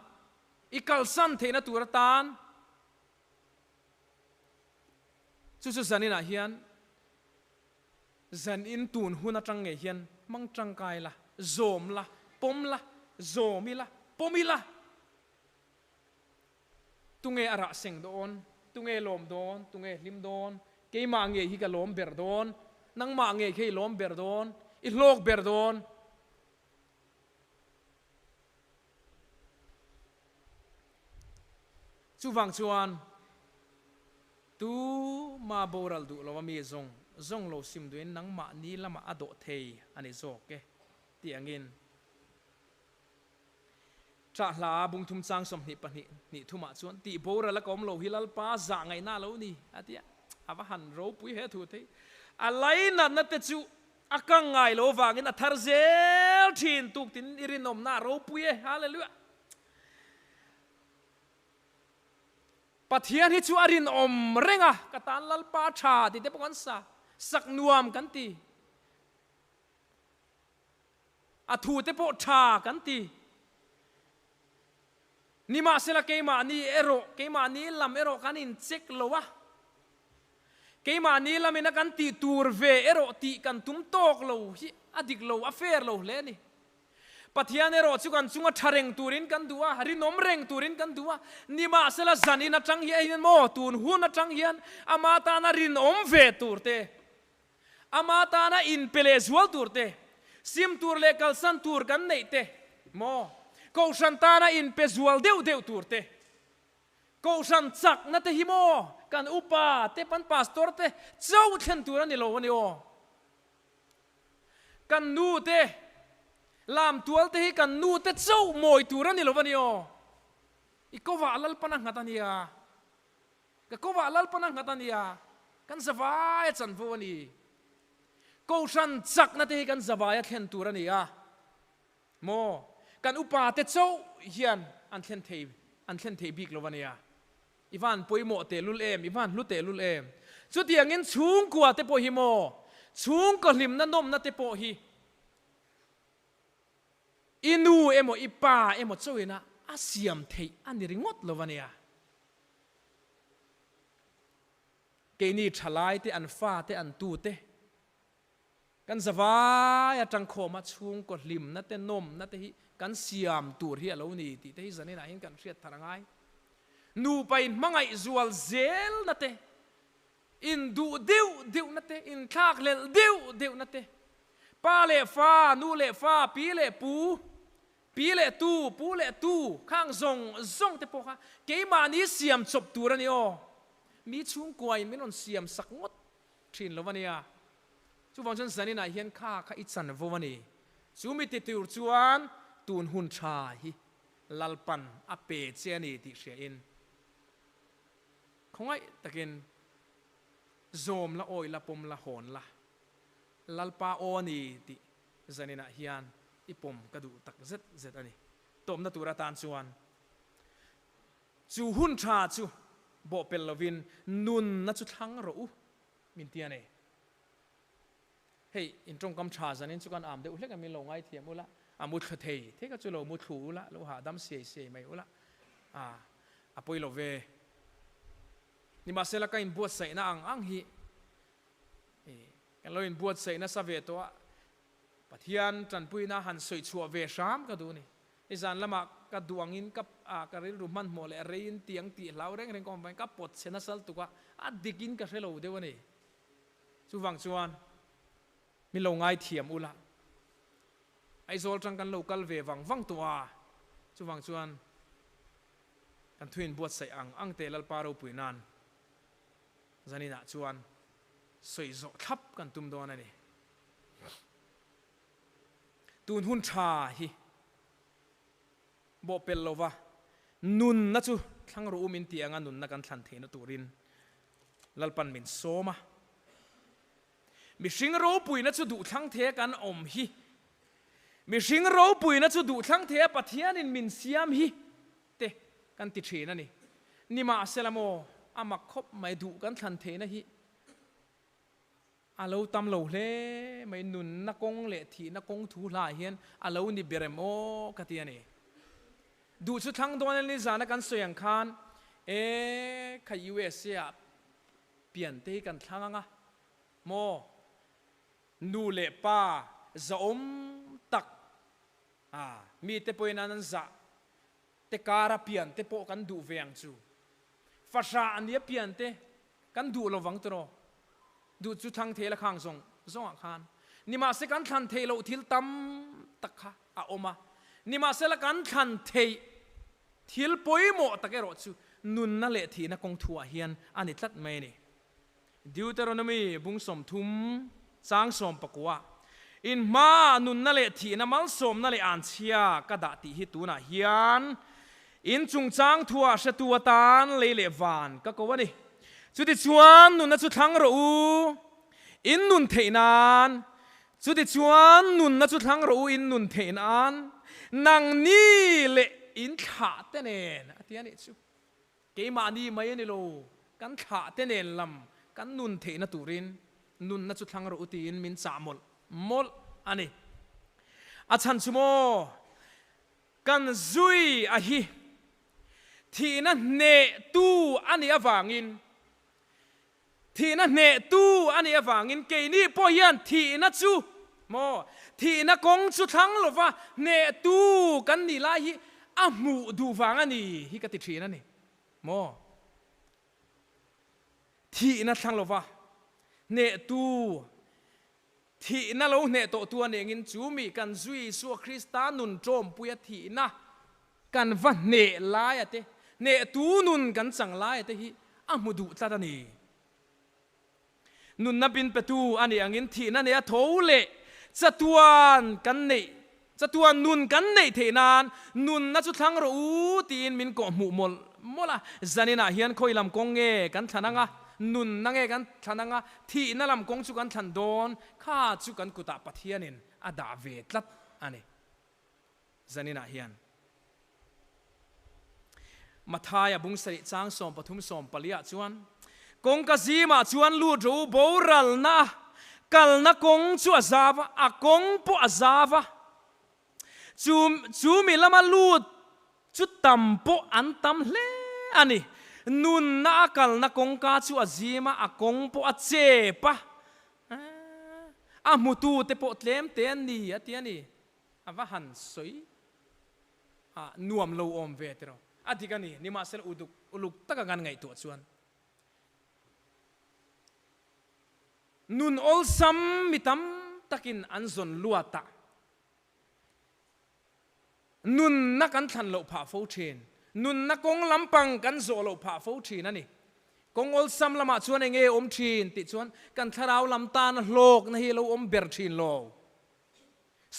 S1: ikalsan the na turatan chu zanina hian zan in tun huna tang nge hian mang tang kai la zom la pom la zomi la pomila tunge ara seng don tunge lom don tunge lim don ke ma nge hi ka lom ber don nang ma nge ke lom ber don I lok ber don chu wang chuan tu ma boral du lo mi zong lo sim duin nang ma ni lama ado thei ani zo ke ti angin tra hla bung thum chang som ni pani ni thuma chuan ti bora la kom lo hilal pa za ngai na lo ni atia awa han ro pui he thu thei alaina na te chu akang ngai lo wangin a thar zel thin tuk tin irinom na ro pui hallelujah pathian hi chu arin om renga katan lal pa tha ti te pon sa sak nuam kan ti a thu te po tha kan ti nima sela keima ni ero keima ni lam ero kanin check lowa keima ni lamina kan ti tur ve ero ti kan tum tok lo hi adik lo affair lo le ni pathian ero chu kan chunga thareng turin kan duwa hari nom reng turin kan duwa nima sela zanina tang hi hin mo tun hun tang hian amata na rin om ve turte amata na in pele zual turte sim tur le kalsan tur kan nei te mo ko santana in pezual deu turte ko san chak na te himo kan upa te pan pastor te chau then tur ani lo ani o kan nu te lam tual te hi kan nu te chau moi tur ani lo ani o ikowa lal panang ngatania ka kowa lal panang ngatania kan zawai chan vo ani ko san chak na te hi kan zawai then tur ani a mo kan upa te chau hian an thlen thei bik lowania ivan poimo te lul em ivan lu te lul em chu tiangin chung kwa te po himo ชุงก็ลิมนั่นนมนั่นเตโปฮีอินูเอโมอีป้าเอโมช่วยนะอาเซียมเทอันนี้ริงดเลวันเนียเกนี่ฉลายเตอันฟ้าเตอันตูเตกันสบายจังโคมาชุงก็ลิมนั่นเตนมนั่นเตฮีกันเสียมตูเรียเรานี่ติเตฮีสันนี่นะเห็นกันเสียทางไงนูไปมังไงจวลเซลนั่นเตอินดูเดียวนั่นเตอินคากเลเดียวนั่นเตป้าเล่ฟ้านูเล่ฟ้าปีเล่ปูปีเล่ตูปูเล่ตูข้างซงเตปค่ะเกี่ยมานี้เสียมจบตัวนี่อ๋อมีชุงกวยไม่นอนเสียมสักงดชินแล้ววันนี้ชูฟังฉันสันนี่นายเห็นข้าอิสันวันนี้ชูมีติดตัวชวนตูนหุ่นชาฮิลัลปันอเปเจนี่ติเสียอินคงไอ้ตะกินโจมละโอยละปมละหอนละลัลปาโอนี่ติสันนี่นะเฮียนอีปมกระดูตักเซ็ดอันนี้ต้มนัตุระตานชวนจูหุ่นชาจูโบเป็นลวินนุนนัจุทั้งรู้มินเตียนเฮ้ยอินตรงกำชาสันนิจุกันอามเดี๋ยวเล็กมีลงไอเทียมุละอามุดเทยเทก็จะโลมุดถูละโลหะดำเสียไม่อุละอาปุยโลเวนี่มาเสละกันบวชใส่นะอังฮีกันเราอินบวชใส่นะสเวตัวปะเทียนจันปุยนะหันสวยชัวเวชามก็ดูนี่ไอ้จานละมากระดวงอินกับกระริรุมันโมเลเรียนเตียงตีเหลาเร่งกองไปกับปดเชนะสัลตุกะดิกินกับเชลโลเดวนี่ชูฟังชวนมีลงไอเทียมอุละไอโซลจังกันโลกัลเววังตัวชูฟังชวนกันทวินบวชใส่อังเตลปารูปุยนานจานี่นะชวนสวยโจทับกันตุ่มโดนนี่ตูนหุ่นชาฮิโบเป็นโลวะนุนนัจูทั้งรู้มินเตียงนุนนักันทันเทนตูรินลัลปันมินโซมามิสิงรู้ปุยนัจูดูทั้งเทกันอมฮิมิสิงรู้ปุยนัจูดูทั้งเทปะเทียนินมินเซียมฮิเตกันติดเชนั่นนี่มาเซลโมอามักคบไม่ดูกันทันเทนะฮิอาลูตำเหลาเล่ไม่หนุนนักกงเละทีนักกงถูลายเฮียนอาลูนี่เบรมโอกัติยานี่ดูชุดทั้งตัวนี้จานักันสวยงคานขยิวเสียเปลี่ยนเตกันทั้งอ่ะโมนูเล่ป้าจะอมตักมีเตปอยนันจะเตการะเปลี่ยนเตปกันดูเวียงจูภาษาอันนี้เปลี่ยนเตกันดูระวังตัวดูจุดทางเทละข้างส่งอาคารนี่มาเสกันทันเทเราทิลตั้มตักค่ะอมานี่มาเสละกันทันเททิลปอยโมตะเกรอจูนุนนั่นแหละทีนักกงทัวเฮียนอันนี้ตัดไม่นี่ดิวเตอร์โนมีบุ้งสมทุมสร้างสมปะกัวอินมานุนนั่นแหละทีนักมัลสมนั่นแหละอันเชียกระดาติฮิตูน่ะเฮียนอินจุงจางทัวเชตัวตานเลวานก็กว่านี่จุดที่ชวนนุนนัจุทั้งรู้อินนุนเทนานจุดที่ชวนนุนนัจุทั้งรู้อินนุนเทนานนังนี่เละอินขาเตเนนที่อันนี้ชุเกมานี่ไม่ยันโลกันขาเตเนนลำกันนุนเทนตูรินนุนนัจุทั้งรู้ตีนมินสามมลอันนี้อาจารย์ชุโมกันซุยอะฮีที่นั่นเนตูอันนี้ฟังอินที่นั่นเนตูอันนี้ฟังอินเกนี่พอยันที่นั่นจูโมที่นั่นกงจุทั้งหลว่าเนตูกันนี่ละฮีอามูดูฟังอันนี้ฮีกติดที่นั่นนี่โมที่นั่นทั้งหลว่าเนตูที่นั่นเราเนโตตัวเนงินจูมีกันซุยสัวคริสตานุนโจมปุยที่นั่นกันว่าเนลายเตเนตูนุนกันสังลายเตฮีอามูดูตาตานีนุนนับบินประตูอันนี้อย่างนี้ที่นั่นเนี่ยโถเละจะตัวกันเนจะตัวนุนกันเนเทนานนุนนัจุทั้งรู้ตีนมินก็หมู่มละจันนี่นะเฮียนคอยลำกงเงกันทันังอ่ะนุนนังเงกันทันังอ่ะที่นั่นลำกงจุกันทันโดนข้าจุกันกุตาปะเทียนินอาดาเวทลัดอันนี้จันนี่นะเฮียนมาทายบุ้งสริจางสมปทุมสมปลียจวนกงกะซีมาชวนลูดรูโบรัลนะ kal na kong chu azawa a kong po azawa chu mi lama lut chu tampo an tam hle ani nun na kal na kong ka chu azima a kong po a chepa a mutu te po tlem ten ni atiani ava han soi a nuam lo om ve tero atikani ni ma sel uluk takagan ngai to chuan nun ol sam mitam takin anzon luata nun na kan than lo pha fo thin nun na kong lampang kan zo lo pha fo thin ani kong ol sam lama chuan enge om thin ti chuan kan tharau lam tan hlok na hi lo om ber thin lo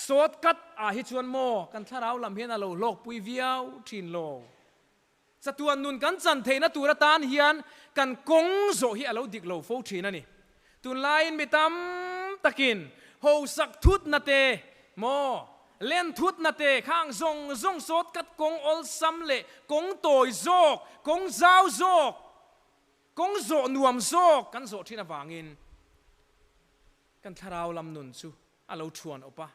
S1: sot kat a hi chuan mo kan tharau lam hian a lo lok pui viau thin lo chatuan nun kan chan theina tura tan hian kan kong zo hi a lo dik lo fo thin ani tun lain mitam takin ho sak thut na te mo len thut na te khang zong sot kat kong ol sam le kong toy zok kong zau zok kong zo nuam zok kan zo thina wangin kan tharau lam nun chu alo thuan opa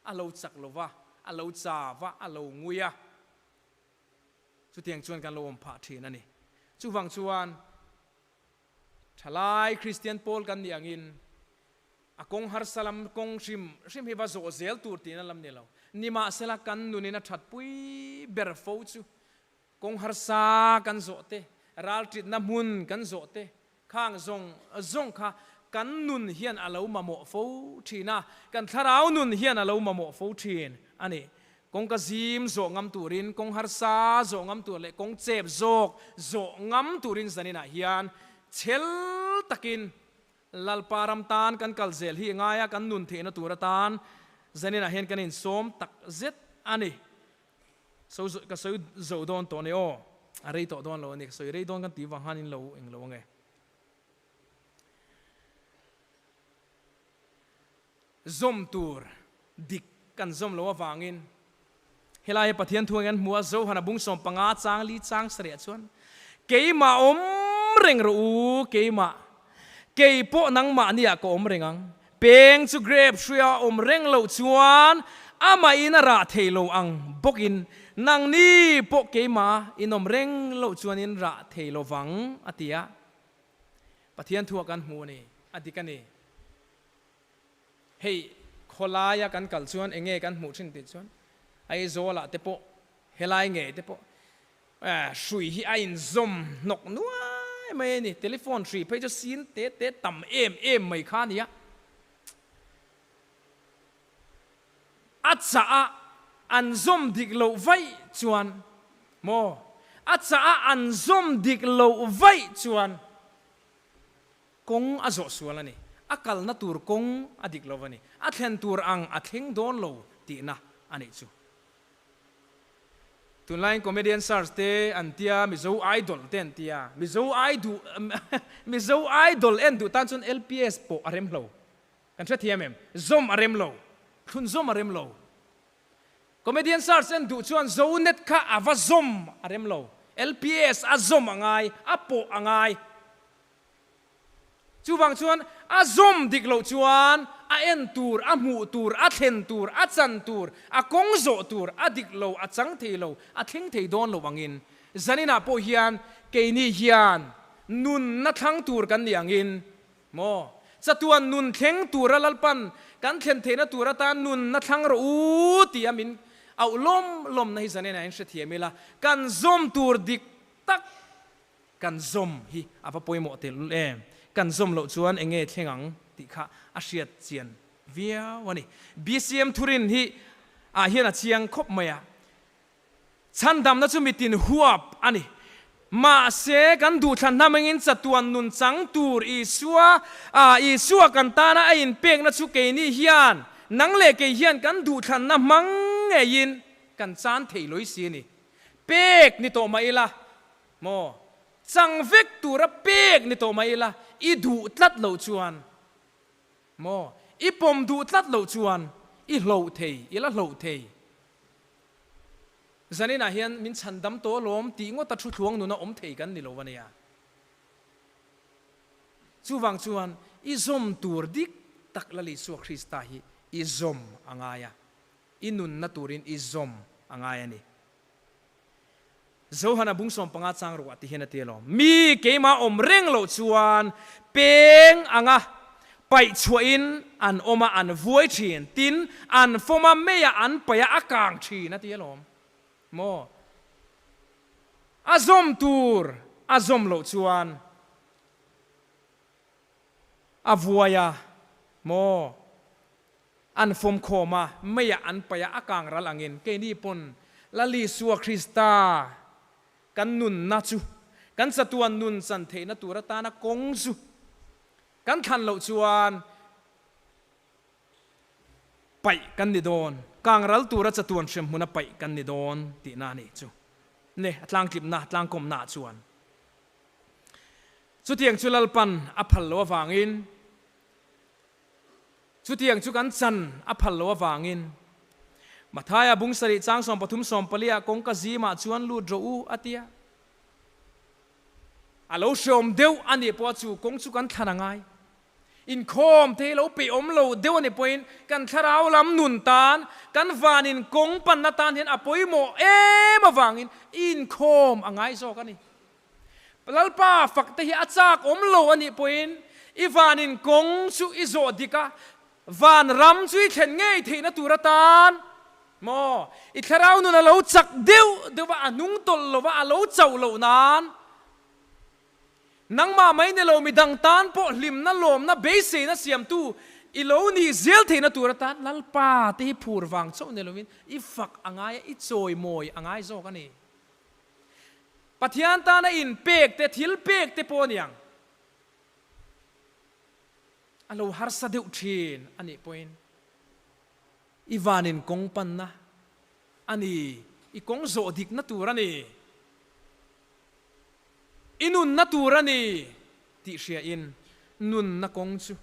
S1: alo chak lova alo chawa alo nguya chu tiang chuan kan lo om pha thin ani chu wang chuan thalai Christian Paul kan niangin akong har salam kong shim hi va zo zel tur tin lam ne lo nima sela kan nunina that pui ber fo chu kong har sa kan zo te ral trit na mun kan zo te khang zong kha kan nun hian alo ma mo fo thina kan tharau nun hian alo ma mo fo thin ani kong ka zim zo ngam turin kong har sa zo ngam tur le kong chep zok zo ngam turin zanina hian chel takin lalparam tan kan kalzel hi ngaya kan nun thena turatan zanina hen kan in som tak zet ani so ka so zo don to ne o arei to don lo ni so rei don kan ti wang hanin lo eng lo nge zom tur dik kan zom lo wangin helai pathian thuangan muwa zo hana bung som panga chang li chang sre chuan keima om reng ru keima keipo nang ma nia ko om rengang peng chu grab shria om reng lo chuan ama ina ra theilo ang bokin nang ni po keima inom reng lo chuan in ra theilo wang atia pathian thu kan hu ni adikani hei kholaya kan kal chuan enge kan mu thin ti chuan ai zola te po helai nge te po shui hi a in zom nok nuai mai ni telephone tree pe cho sin te tam em mai kha nia atsa an zom dik lo vai chuan mo atsa an zom dik lo vai chuan kong azo sualani akal na tur kong adik lo wani athen tur ang atheng don lo ti na ani chu tunlain comedian stars te antia mizo idol ten tia mizo idol en du tan chun LPS po arem lo kan thia thiamem zom arem lo thun zom arem lo comedian stars en du chuan zonet kha ava zom arem lo LPS azom angai apo angai chu wang chuan azom diklo chuan a en tur a mu tur a then tur a chan tur a kong zo tur a diklo a chang theilo a thing thei don lo wangin zanina po hian keini hian nun na thang tur kan niangin mo chatuan nun theng tur lalpan kan thlen theina tur ta nun na thang ro u ti amin au lom na hi zanina en she thiamila kan zom tur dik tak kan zom hi ava poimo tel em kan zom lo chuan enge thengang ti kha a hriat chian via wani BCM thurin hi a hian a chiang khop maya chandam na chu mitin huap ani ma se kan du than namengin chatuan nun chang tur isua kan ta na a in pek na chu ke ni hian nang le ke hian kan du than na mang nge yin kan chan thei loi si ni pek ni to mai la mo chang vek tura pek ni to mai la i du tlat lo chuan mo i pom du tlat lo chuan i hlo thei i la hlo thei zanina hian min chandam to lom ti ngo ta thu thuang nu na om thei kan ni lo wania chu wang chuan i zom tur dik tak lali suak Krista hi izom angaya inun naturin izom angaya ni zo hana bungsom panga chang ro ati hena telo mi keima om reng lo chuan peng anga pai chuain an oma an vuai thin tin an foma meya an paya akang thi na tielom mo azom tur azom lo chuan avuaya mo an fom khoma meya an paya akang ralangin ke ni pon lali suwa Krista kan nun na chu kan satuan nun san the na turata na kong chu kan khan lo chuan pai kan ni don kang ral tura chatuan shem huna pai kan ni don ti na ni chu ne atlang klip na atlang kom na chuan chu tiang chu lalpan aphal lo wangin chu tiang chu kan chan aphal lo wangin mathaya bungsari changsom pathum som palia kongka zima chuan lu dro u atia alo shom deu ani po chu kong chu kan thanangai in khom te lo pe om lo deu ani point kan tharau lam nun tan kan vanin kong pan na tan hen apoi mo em awangin in khom angai zo kani lalpa fakte hi achak om lo ani point ivanin kong chu izo dika van ram chui thlen ngei theina turatan mo itharau nu na lo chak deu dewa anung tol lo wa alo chau lo nan nang ma mai ne lo mi dang tan po lim na lom na beise na siam tu i lo ni zel theina turatan lalpa te phur wang chau ne lovin i fak angai i choi moi angai zo ka ni pathian ta na in pek te thil pek te poniang alo har sa deu thin ani point ivanin kong pan na ani i kong zo dik na turani inun na turani ti sia in nun na kong chu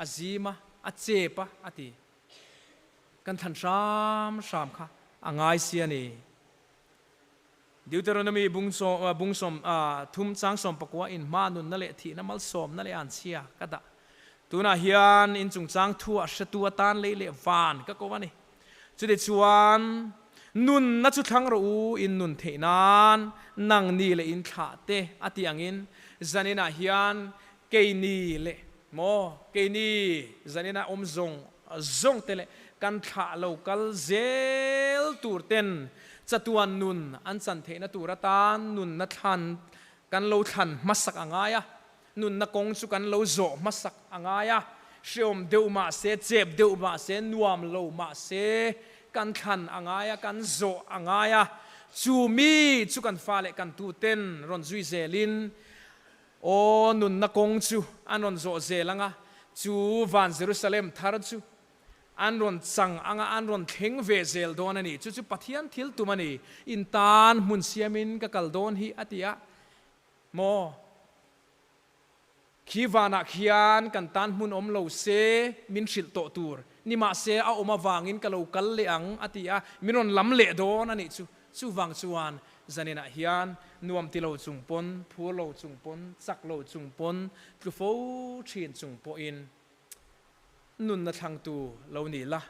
S1: azima achepa ati kan than sam kha angai sia ni Deuteronomy bungsom thum changsom pakwa in manun na le thi na mal som na le an sia kada tuna hian in chung chang thu a shatua tan le van ka ko wani chude chuan nun na chu thang ro u in nun theinan nang ni le in tha te ati angin zanina hian ke ni le mo ke ni zanina zong te le kan tha local zel tur ten chatuan nun an chan theina turatan nun na than kan lo than masak angaya nun na kong chu kan lo zo masak angaya shom deu ma se chep deu ma se nuam lo ma se kan than angaya kan zo angaya chu mi chu kan fa le kan tu ten ron zui zelin o nun na kong chu anon zo zelanga chu van Jerusalem thar chu an ron chang anga an ron theng ve zel don ani chu chu pathian thil tumani in tan mun siamin ka kal don hi atia mo khiwana khian kan tan mun om lo se min shil to tur ni ma se a oma wangin ka lo kal le ang atia minon lam le don ani chu wang chuan zanina hian nuam ti lo chungpon phu lo chungpon chak lo chungpon tlu fo thin chungpo in nun na thang tu lo ni la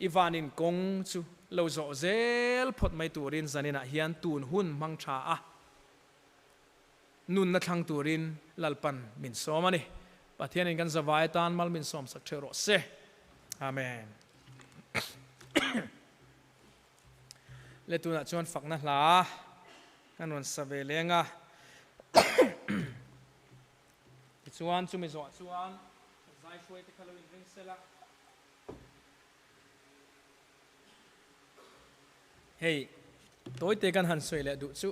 S1: ivanin kong chu lo zo zel phot mai turin zanina hian tun hun mang tha a nun na thang turin lalpan min somani pathian in kan zawai tan mal min som sak thero se amen le tu na chuan fakna hla kanwan save lenga chuan chu mi zo chuan zai shoi te khalo in ring sela hey toy te kan han soi le du chu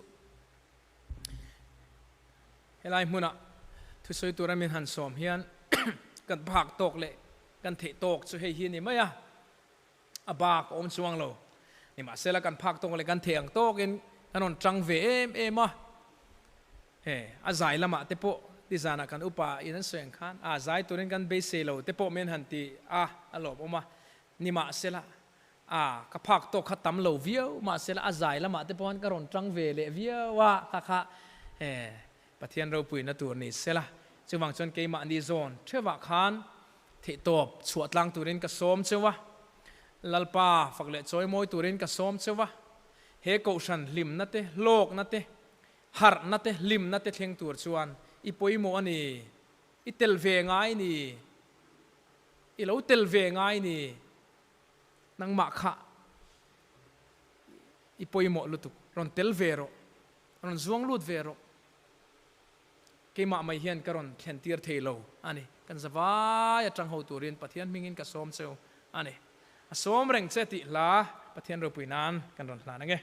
S1: helai muna thu soi tura min han som hian kan phak tok le kan the tok chu hei hi ni maya abak om chuang lo ni ma sela kan phak tok le kan theng tok in kanon tang ve em ma he a zai lama te po ti zana kan upa in an seng khan a zai turin kan be se lo te po men han ti a lo oma ni ma sela ka phak tok khatam lo viau ma sela a zai lama te pon karon tang ve le viau wa kha he pathian ro pui na tur ni sela chuwang chon ke ma ni zon thewa khan thị tộp chuột lang turin ka som chewa lalpa phật lệ choi moi turin ka som chewa he ko shan lim na te lok na te har na te lim na te thleng tur chuan i poimo ani i tel ve ngai ni i lo tel ve ngai ni nang ma kha i poimo lutuk ron tel vero ron zuang lut vero ke ma mai hian karon thlen tir theilo ani kan zawai atang ho turin pathian mingin ka som cheu ani a som reng che ti la pathian ro puinan kan ron hla na nge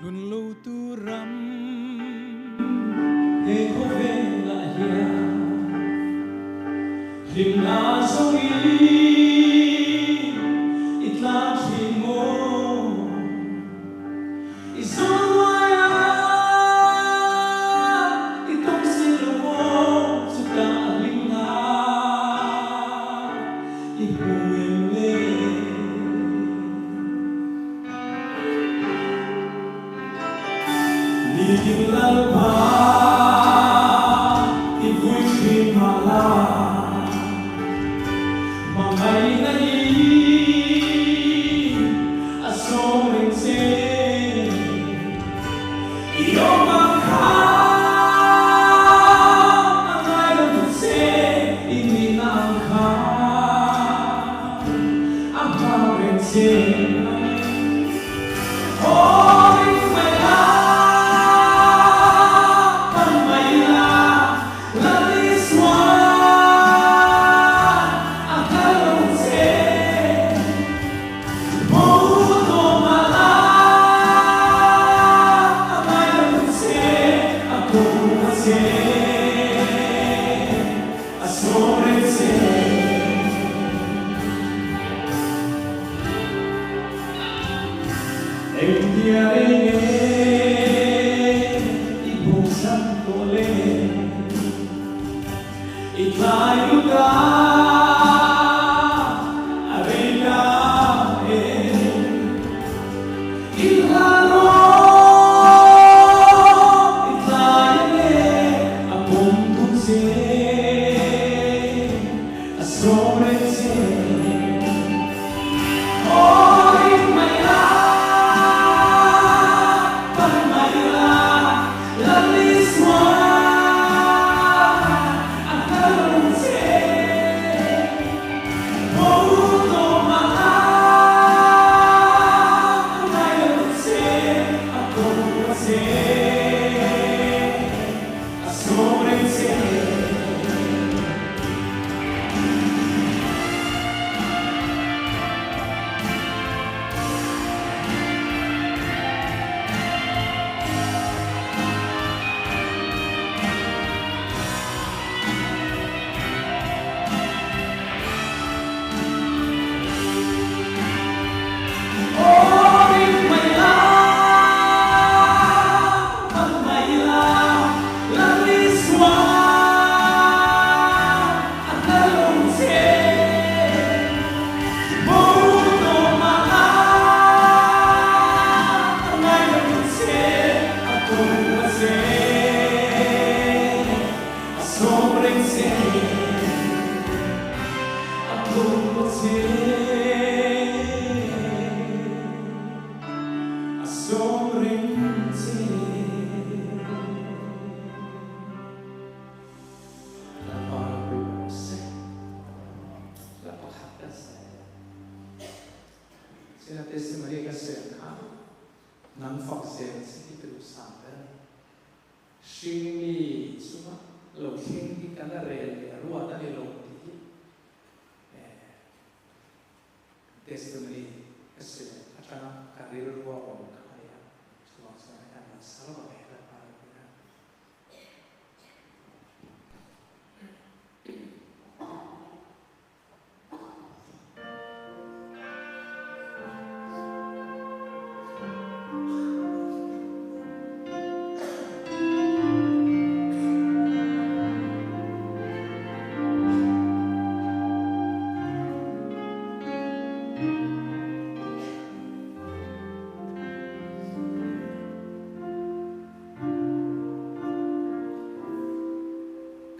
S2: luôn lâu tu rắm để có về lại nhà lim na sông ít la chỉ mô ít sông ai ít tông xin lô chút cả lim na ít buồn lên Kim lalpa i vui khi mala mangai na hi asom ring se iyo makha angai na tu se ini na kha amma ring se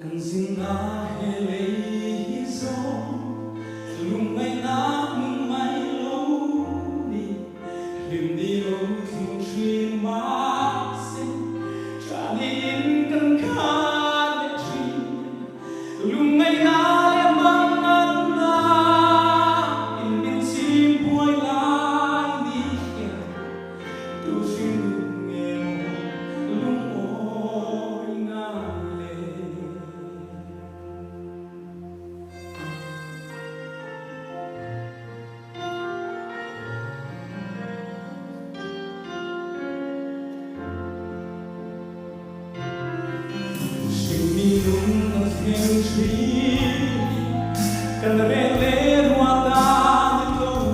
S2: cần xin na hệ lấy gió lùng ngày na mừng mai lâu đi đừng đi lâu thường xuyên mà xin trả đi cần khá để chi lùng ngày na em mang ăn na in bin sim buổi lại đi tu xin lùng nghèo lùng ôi ngàn lệ minum nos ventri canrele ruata de lou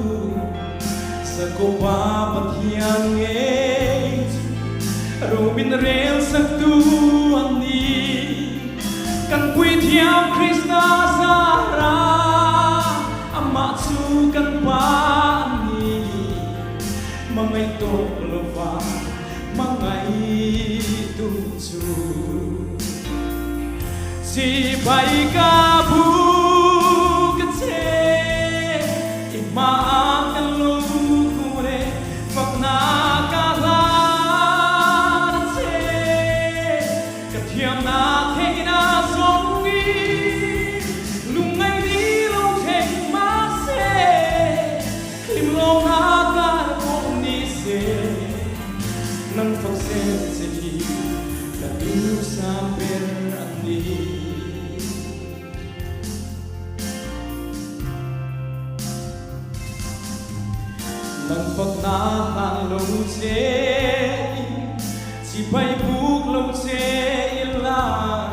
S2: sa copa pathian nge robin rel saktu ani kan pui thiam krista sara amatsu kan pa ani mangai to lova mangai tu chu si bay ca bu cái xe ima kan lu kure phật na ca la xe cái thiam na thế na giống đi lung ngay đi lâu thế mà xe lim lâu na ca cũng đi xe nang phật xe đi cả tu sa per đi lần phật na han lâu chế chỉ bay buộc lâu chế yên la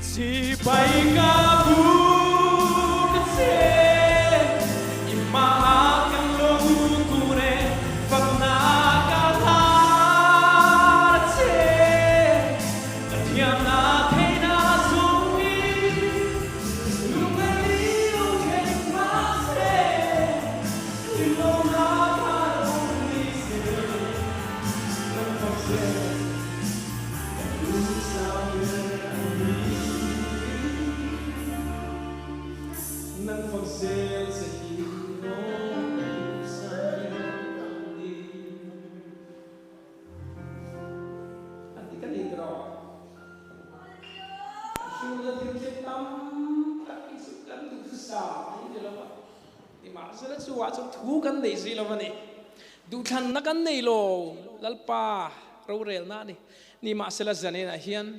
S2: si bay ca bu cái xe ima kan lo kure phật na ca la xe thiam na thế na giống đi lúc ấy đi lâu thế mà xe lâu na ca không đi xe lần phật xe nang pagsel sa hirong sayang nanti kan intro sudah terciptam tak isukan tu sa ini lah pak di masa lah suat tu kan deh sih lah ni dukan nak kan nih lo lalpa rorel na ni masa lah zane na hian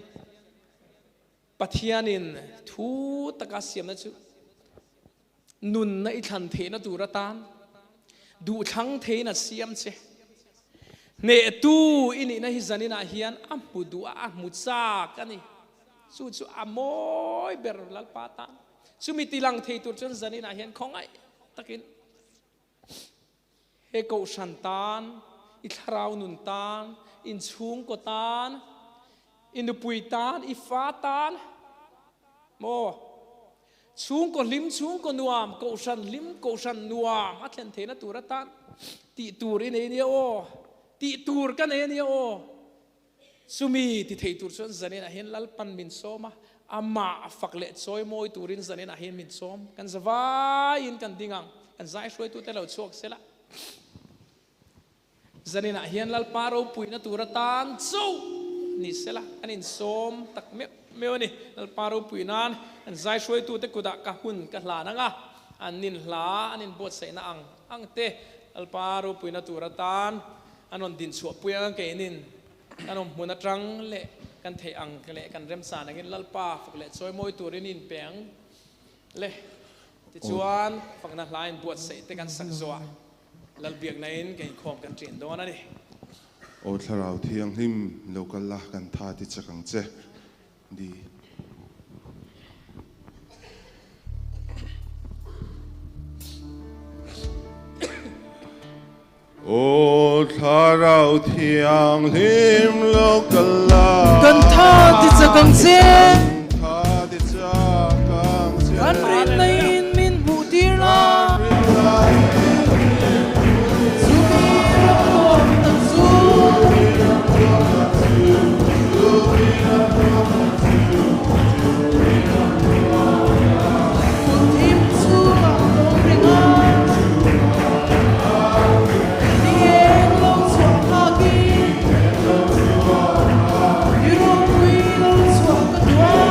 S2: pathianin thu takasiam na chu nun na ithan the na turatan du thang the na siam che ne tu ini na hi zanina hian ampudu amucha kani chu amoi ber lalpata chumi tilang thei tur chon zanina hian khongai takin he ko shantan i tharau nun tan in chhung ko tan in pui tan i fa tan mo chung ko lim chung ko nuam ko shan lim ko shan nuam a thlen theina turatan ti tur in ni o ti tur kan ni o sumi ti thei tur chon zanin a hen lalpan min soma ama fakle choi moi turin zanin a hen min som kan zawai in kan dingang kan zai shoi tu te lo chok sela zanin a hen lalparo puina turatan chu ni sela anin som tak me ni lalparo puinan an zai shoi tu te kuda ka hun ka hla nanga anin hla anin bot sai na ang te lalparo puina turatan anon din chu puang ke nin anom munatrang le kan thei ang le kan rem sa na gin lalpa fuk le choi moi turin in peng le ti chuan fakna hlain bot sai te kan sak zo lalbiak na in ke khom kan trin do na ni
S3: o tharau thiang him local la kan tha ti chakang che di o tharau thiang him local la
S2: kan tha ti chakang che kan rin na in min butir la Wow.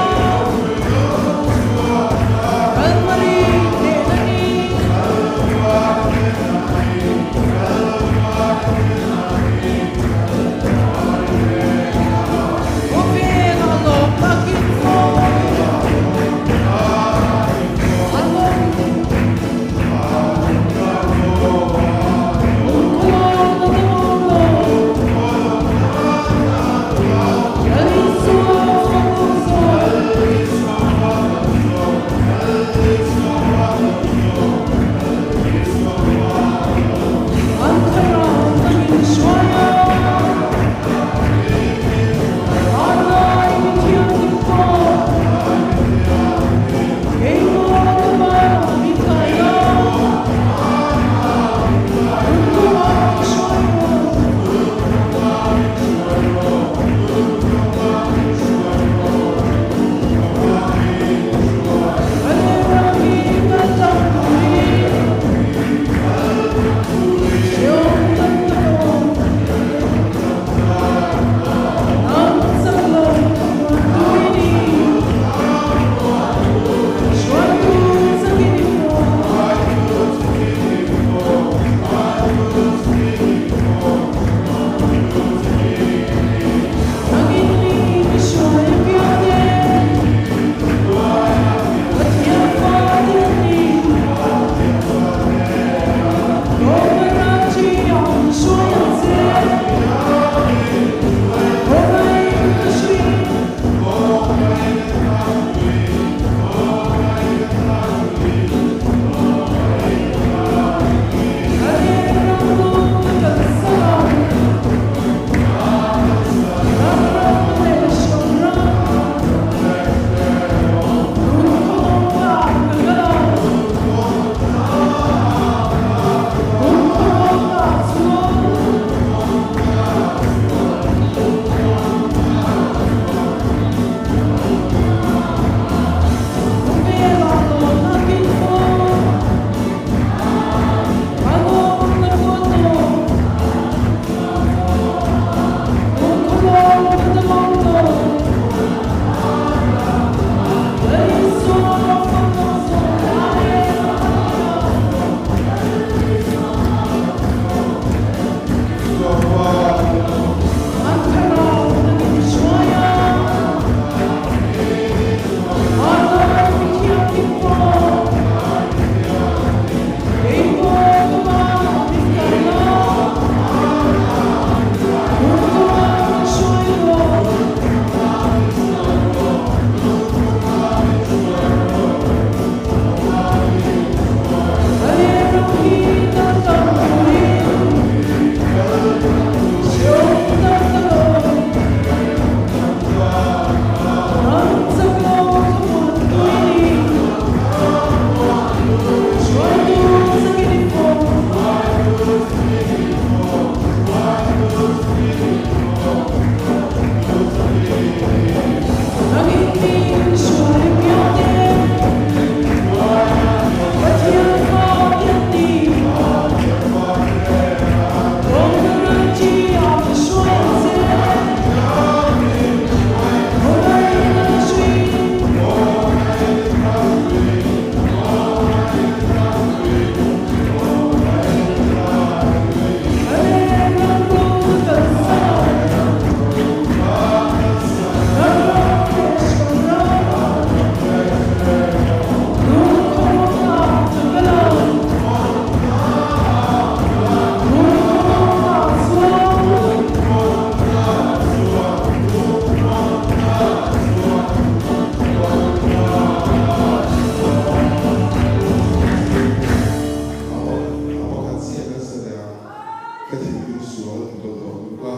S3: sual ko to ka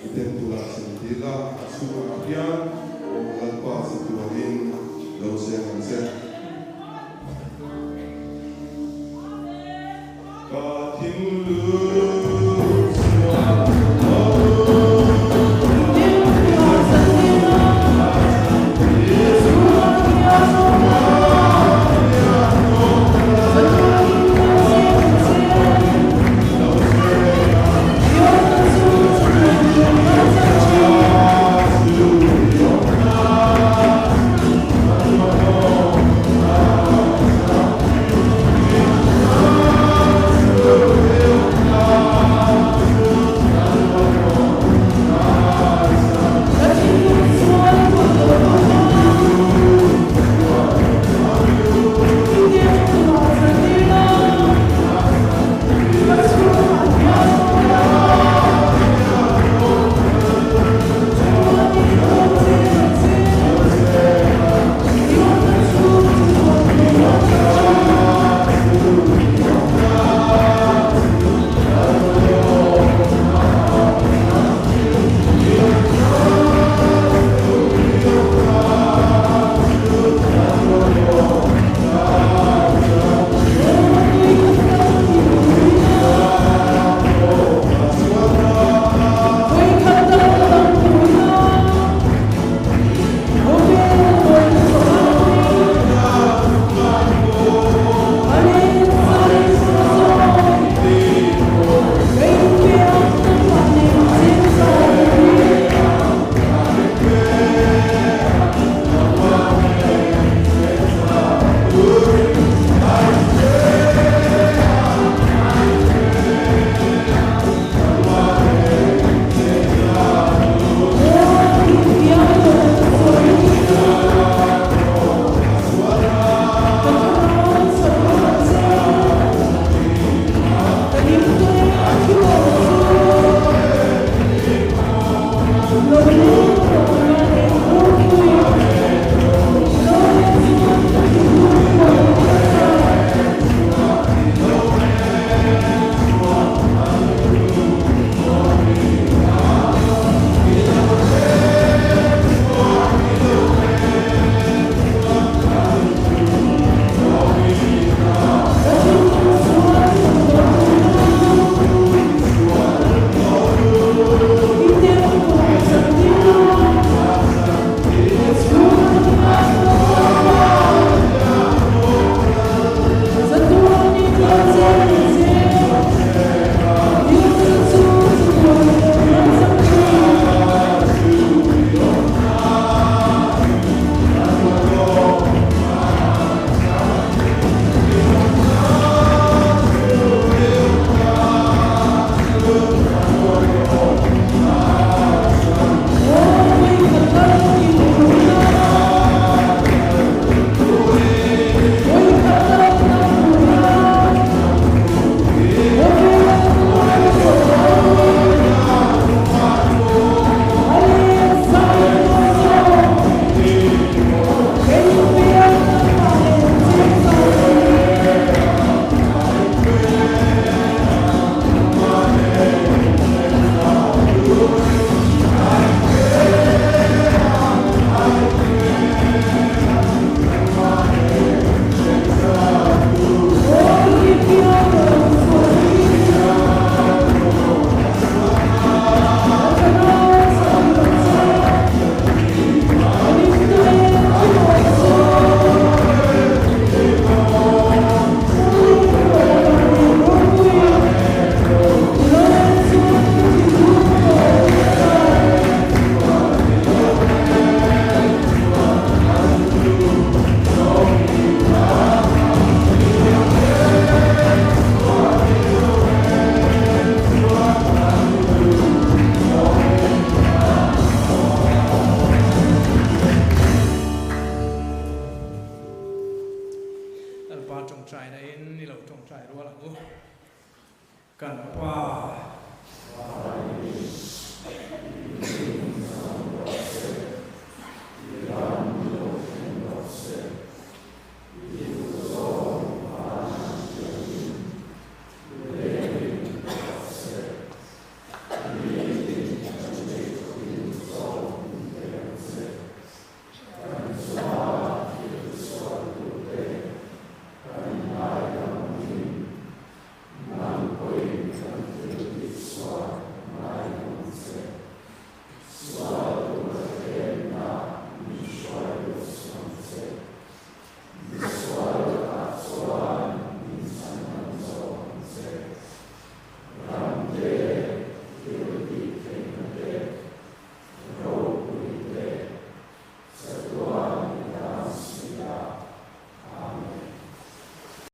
S3: iten tula sin tila suwa apian o lalpa sa tuwain lo se ang se ka timlu